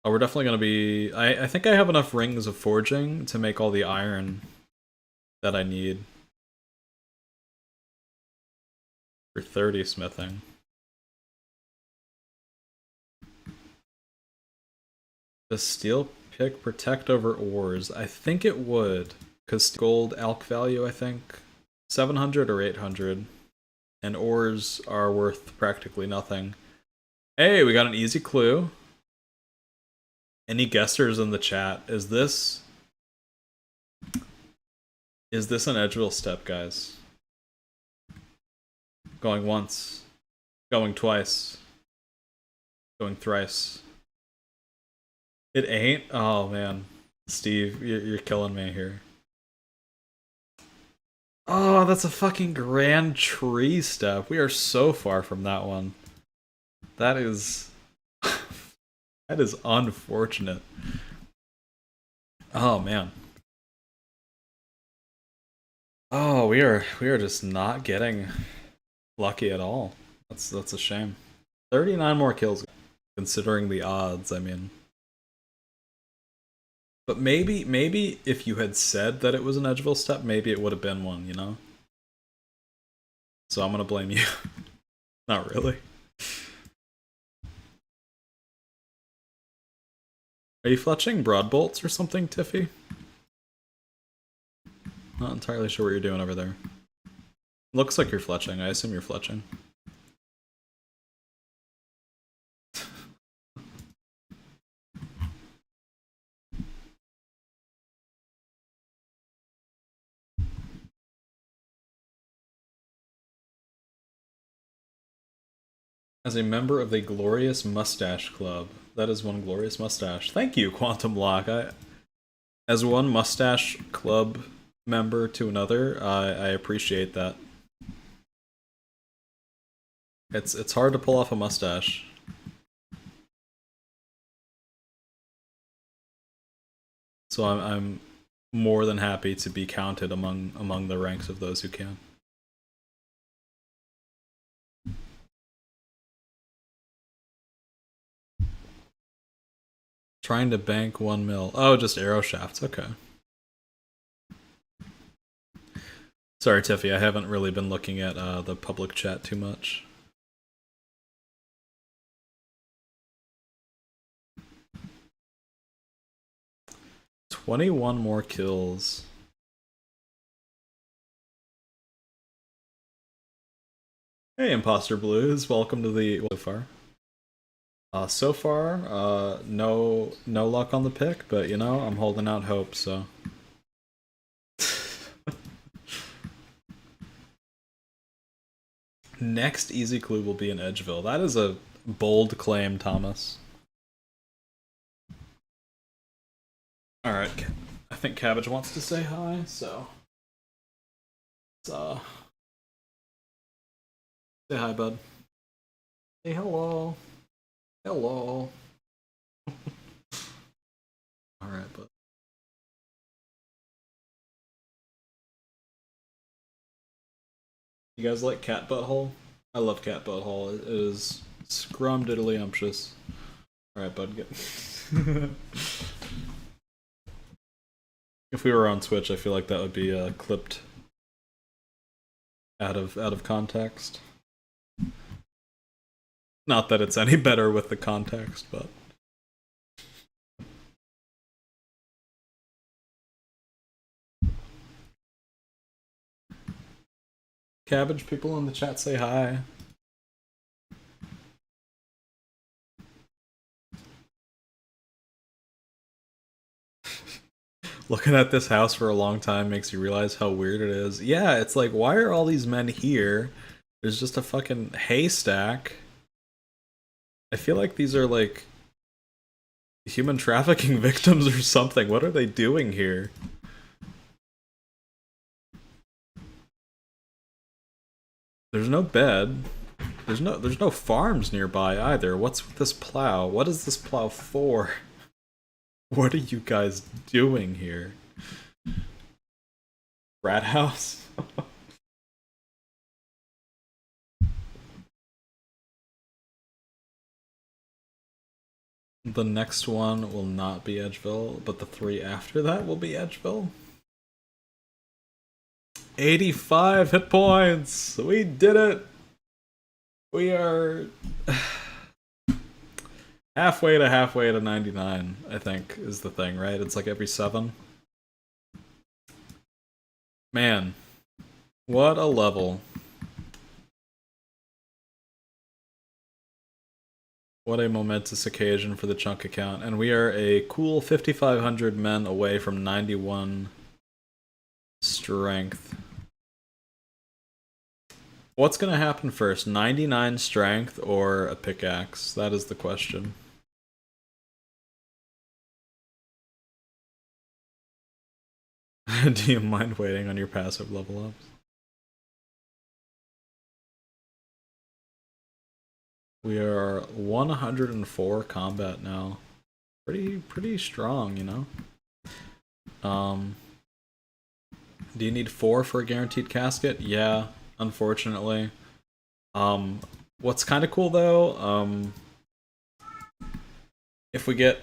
Oh, we're definitely gonna be... I think I have enough rings of forging to make all the iron that I need for 30 smithing. Does steel pick protect over ores? I think it would, because gold alch value, I think 700 or 800, and ores are worth practically nothing. Hey, we got an easy clue. Any guessers in the chat? Is this an Edgeville step, guys? Going once, going twice, going thrice. It ain't? Oh man, Steve, you're killing me here. Oh, that's a fucking grand tree step. We are so far from that one. That is that is unfortunate. Oh man. Oh, we are just not getting lucky at all. That's a shame. 39 more kills considering the odds, I mean. But maybe if you had said that it was an Edgeville step, maybe it would have been one, you know? So I'm gonna blame you. Not really. Are you fletching broad bolts or something, Tiffy? Not entirely sure what you're doing over there. Looks like you're fletching. I assume you're fletching. As a member of the Glorious Mustache Club. That is one glorious mustache. Thank you, Quantum Lock. As one mustache club member to another, I appreciate that. It's hard to pull off a mustache. So I'm more than happy to be counted among the ranks of those who can. Trying to bank 1 mil. Oh, just arrow shafts. Okay. Sorry, Tiffy. I haven't really been looking at the public chat too much. "21 more kills." Hey, Imposter Blues. Welcome to the... So far, no luck on the pick, but you know, I'm holding out hope, so. Next easy clue will be in Edgeville. That is a bold claim, Thomas. Alright, I think Cabbage wants to say hi, so. Let's, say hi, bud. Say hello. Hello. Alright, bud. You guys like Cat Butthole? I love Cat Butthole. It is scrumdiddlyumptious. Alright, bud, get. If we were on Twitch, I feel like that would be clipped out of context. Not that it's any better with the context, but. Cabbage, people in the chat say hi. Looking at this house for a long time makes you realize how weird it is. Yeah, it's like, why are all these men here? There's just a fucking haystack. I feel like these are like human trafficking victims or something. What are they doing here? There's no bed. There's no farms nearby either. What's with this plow? What is this plow for? What are you guys doing here? Rat house? The next one will not be Edgeville, but the 3 after that will be Edgeville. 85 hit points! We did it! We are halfway to 99, I think, is the thing, right? It's like every 7. Man, what a level. What a momentous occasion for the Chunk account. And we are a cool 5,500 men away from 91 strength. What's gonna happen first? 99 strength or a pickaxe? That is the question. Do you mind waiting on your passive level ups? We are 104 combat now. Pretty strong, you know? Do you need 4 for a guaranteed casket? Yeah, unfortunately. What's kind of cool though, if we get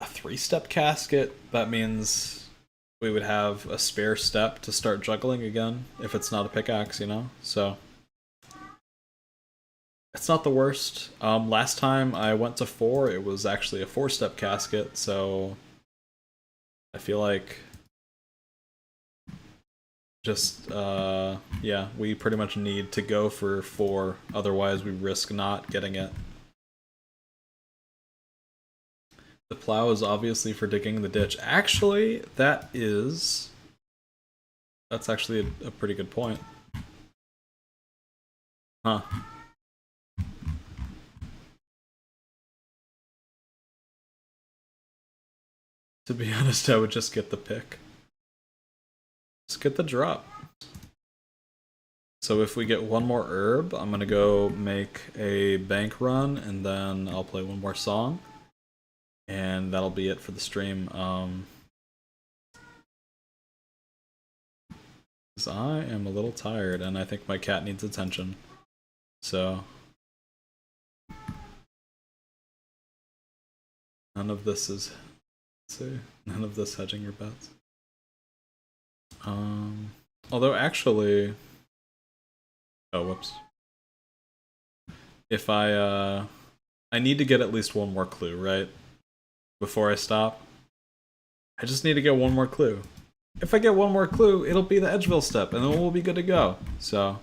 a 3-step casket, that means we would have a spare step to start juggling again, if it's not a pickaxe, you know? So it's not the worst. Last time I went to 4, it was actually a 4-step casket, so I feel like just, yeah, we pretty much need to go for 4, otherwise we risk not getting it. The plow is obviously for digging the ditch. Actually, that's actually a pretty good point. Huh. To be honest, I would just get the pick. Just get the drop. So if we get 1 more herb, I'm gonna go make a bank run, and then I'll play 1 more song. And that'll be it for the stream. Because I am a little tired, and I think my cat needs attention. So none of this is... none of this hedging your bets. Although actually... Oh, whoops. If I need to get at least 1 more clue, right? Before I stop. I just need to get 1 more clue. If I get 1 more clue, it'll be the Edgeville step, and then we'll be good to go. So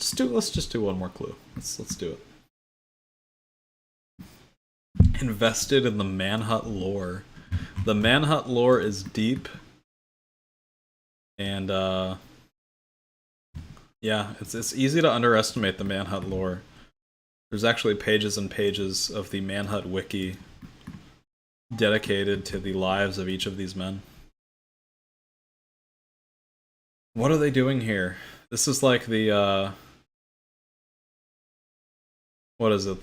let's just do 1 more clue. Let's do it. Invested in the Manhunt lore. The Manhunt lore is deep. And yeah, it's easy to underestimate the Manhunt lore. There's actually pages and pages of the Manhunt wiki dedicated to the lives of each of these men. What are they doing here? This is like the what is it?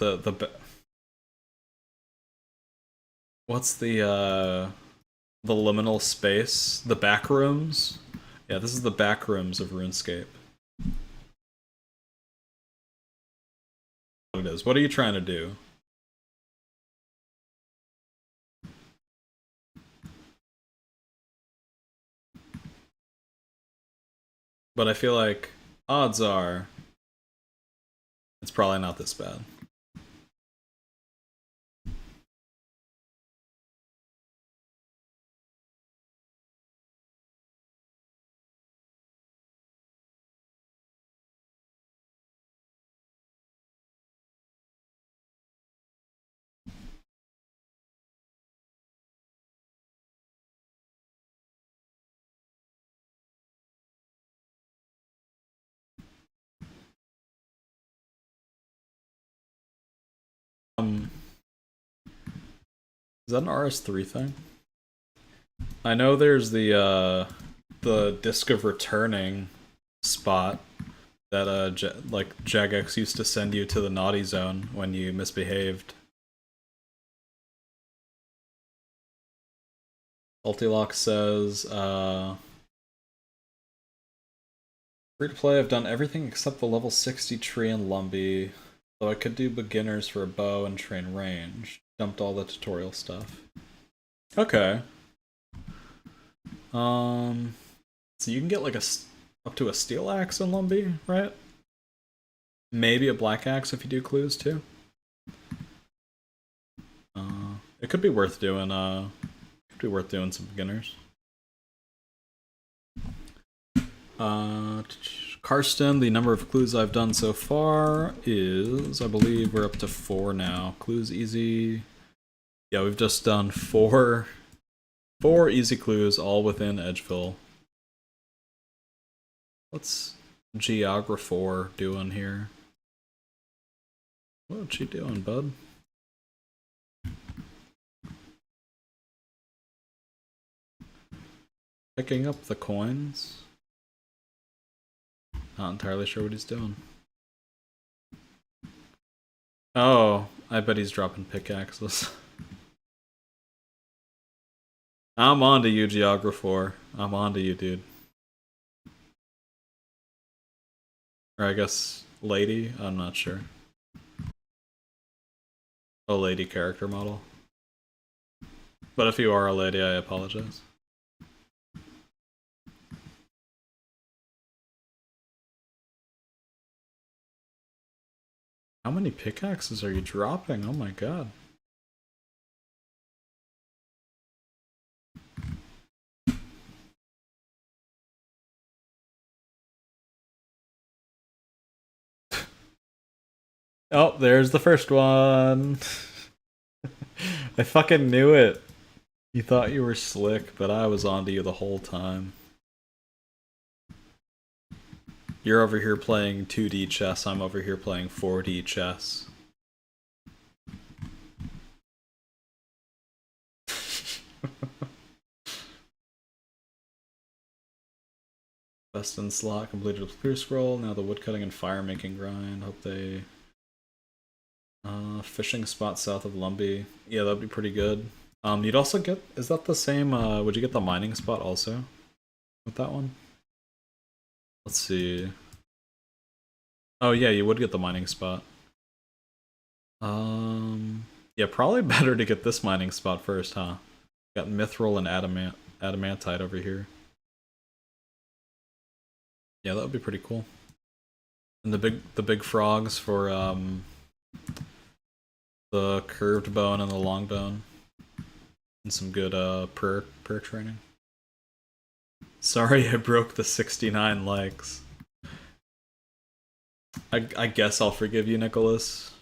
What's the liminal space? The back rooms? Yeah, this is the back rooms of RuneScape. What it is. What are you trying to do? But I feel like odds are it's probably not this bad. Is that an RS3 thing? I know there's the Disc of Returning spot that like Jagex used to send you to the naughty zone when you misbehaved. Ultilock says, free to play, I've done everything except the level 60 tree and Lumbee, though I could do beginners for a bow and train range. Jumped all the tutorial stuff. Okay. So you can get like up to a steel axe in Lumbee, right? Maybe a black axe if you do clues too. It could be worth doing. Some beginners. Karsten, the number of clues I've done so far is, I believe we're up to 4 now. Clues easy. Yeah, we've just done 4 easy clues, all within Edgeville. What's Geographer doing here? What's she doing, bud? Picking up the coins. Not entirely sure what he's doing. Oh, I bet he's dropping pickaxes. I'm on to you, Geographer. I'm on to you, dude. Or I guess lady? I'm not sure. A lady character model. But if you are a lady, I apologize. How many pickaxes are you dropping? Oh my god. Oh, there's the first one. I fucking knew it. You thought you were slick, but I was onto you the whole time. You're over here playing 2D chess, I'm over here playing 4D chess. Best in slot, completed a clear scroll, now the woodcutting and fire making grind. Hope they... fishing spot south of Lumbee. Yeah, that'd be pretty good. You'd also get... Is that the same, would you get the mining spot also? With that one? Let's see. Oh yeah, you would get the mining spot. Yeah, probably better to get this mining spot first, huh? Got mithril and adamantite over here. Yeah, that would be pretty cool. And the big frogs for the curved bone and the long bone. And some good prayer training. Sorry I broke the 69 likes. I guess I'll forgive you, Nicholas.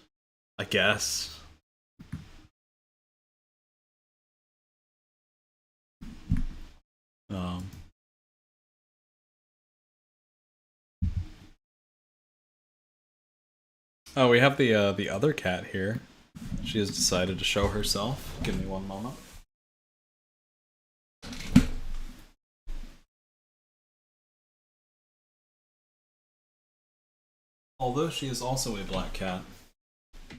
I guess. Oh, we have the other cat here. She has decided to show herself. Give me one moment. Although she is also a black cat,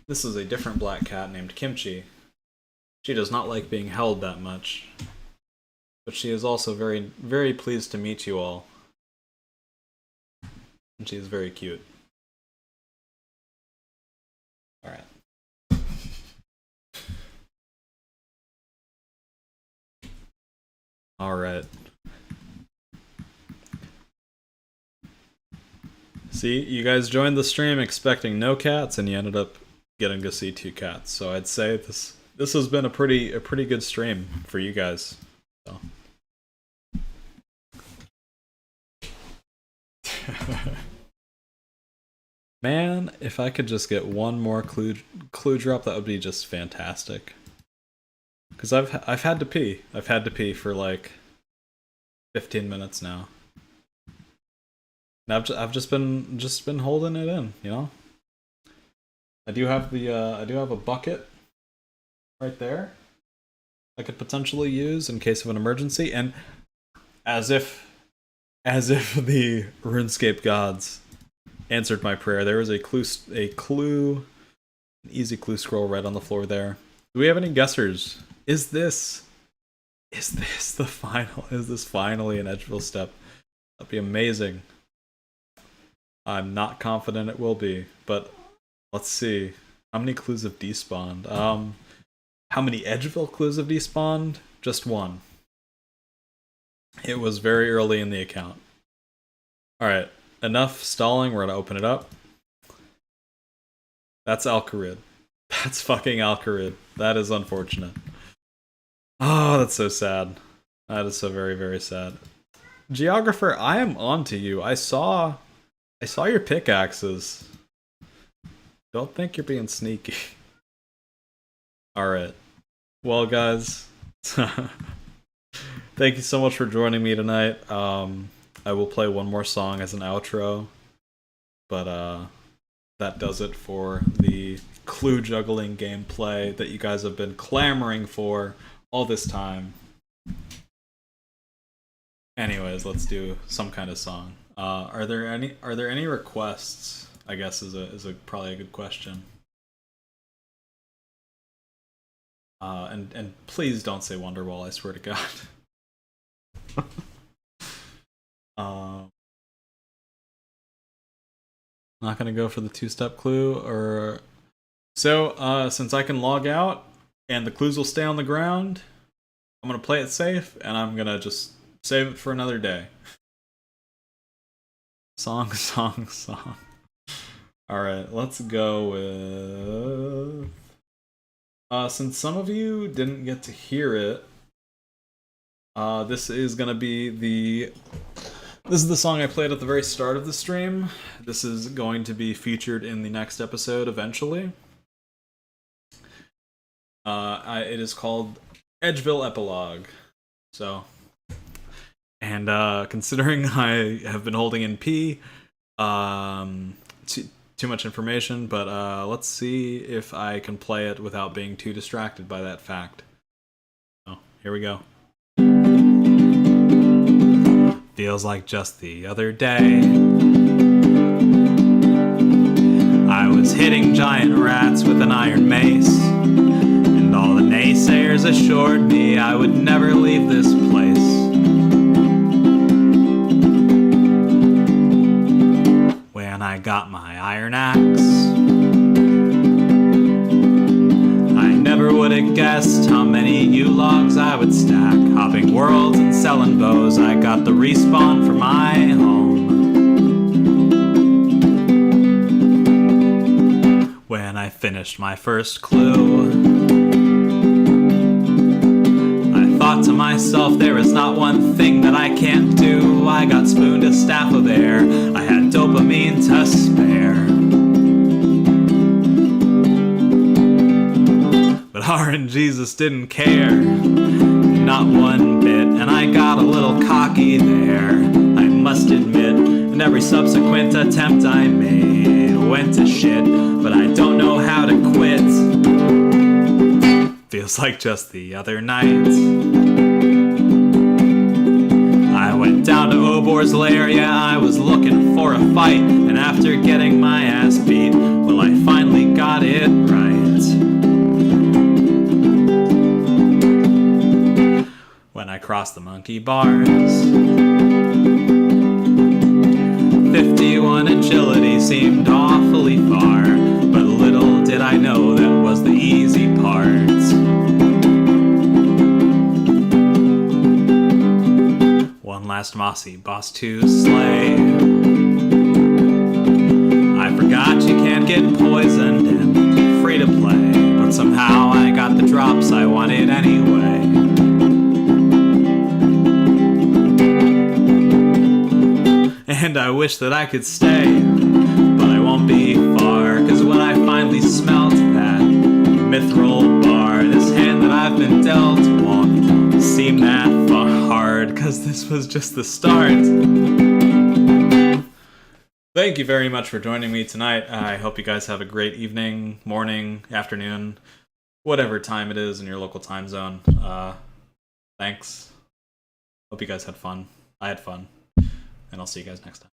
this is a different black cat named Kimchi. She does not like being held that much. But she is also very, very pleased to meet you all. And she is very cute. Alright. Alright. See, you guys joined the stream expecting no cats, and you ended up getting to see 2 cats. So I'd say this has been a pretty good stream for you guys. So. Man, if I could just get one more clue drop, that would be just fantastic. Because I've had to pee. I've had to pee for like 15 minutes now. And I've just been holding it in, you know. I do have a bucket right there I could potentially use in case of an emergency, and as if the RuneScape gods answered my prayer, there was a clue, an easy clue scroll right on the floor there. Do we have any guessers? Is this the final? Is this finally an Edgeville step? That'd be amazing. I'm not confident it will be, but let's see. How many clues have despawned? How many Edgeville clues have despawned? Just one. It was very early in the account. Alright, enough stalling, we're gonna open it up. That's Alcarid. That's fucking Alcarid. That is unfortunate. Oh, that's so sad. That is so very, very sad. Geographer, I am on to you. I saw your pickaxes. Don't think you're being sneaky. Alright. Well, guys. Thank you so much for joining me tonight. I will play one more song as an outro. But, that does it for the clue juggling gameplay that you guys have been clamoring for all this time. Anyways, let's do some kind of song. Are there any requests? I guess is probably a good question. And please don't say Wonderwall, I swear to God. Not gonna go for the two-step clue, or so. Since I can log out and the clues will stay on the ground, I'm gonna play it safe, and I'm gonna just save it for another day. Song. Alright, let's go with... since some of you didn't get to hear it, this is gonna be this is the song I played at the very start of the stream. This is going to be featured in the next episode eventually. It is called Edgeville Epilogue. So, and considering I have been holding in P, too much information, but let's see if I can play it without being too distracted by that fact. So, here we go. Feels like just the other day I was hitting giant rats with an iron mace, and all the naysayers assured me I would never leave this place. When I got my iron axe, I never would have guessed how many U-logs I would stack. Hopping worlds and selling bows, I got the respawn for my home. When I finished my first clue, I thought to myself, there is not one thing that I can't do. I got spooned a staff of air, I had dopamine to spare. But RNGesus didn't care, not one bit, and I got a little cocky there, I must admit, and every subsequent attempt I made went to shit, but I don't know how to quit. Feels like just the other night I went down to Obor's lair, yeah, I was looking for a fight, and after getting my ass beat, well, I finally got it right. When I crossed the monkey bars, 51 agility seemed awfully far, but little did I know that was the easy part. One last mossy boss to slay. I forgot you can't get poisoned and free to play, but somehow I got the drops I wanted anyway. And I wish that I could stay, but I won't be far, cause when I finally smelt that mithril bar, this hand that I've been dealt won't seem that hard, cause this was just the start. Thank you very much for joining me tonight. I hope you guys have a great evening, morning, afternoon, whatever time it is in your local time zone. Thanks. Hope you guys had fun. I had fun. And I'll see you guys next time.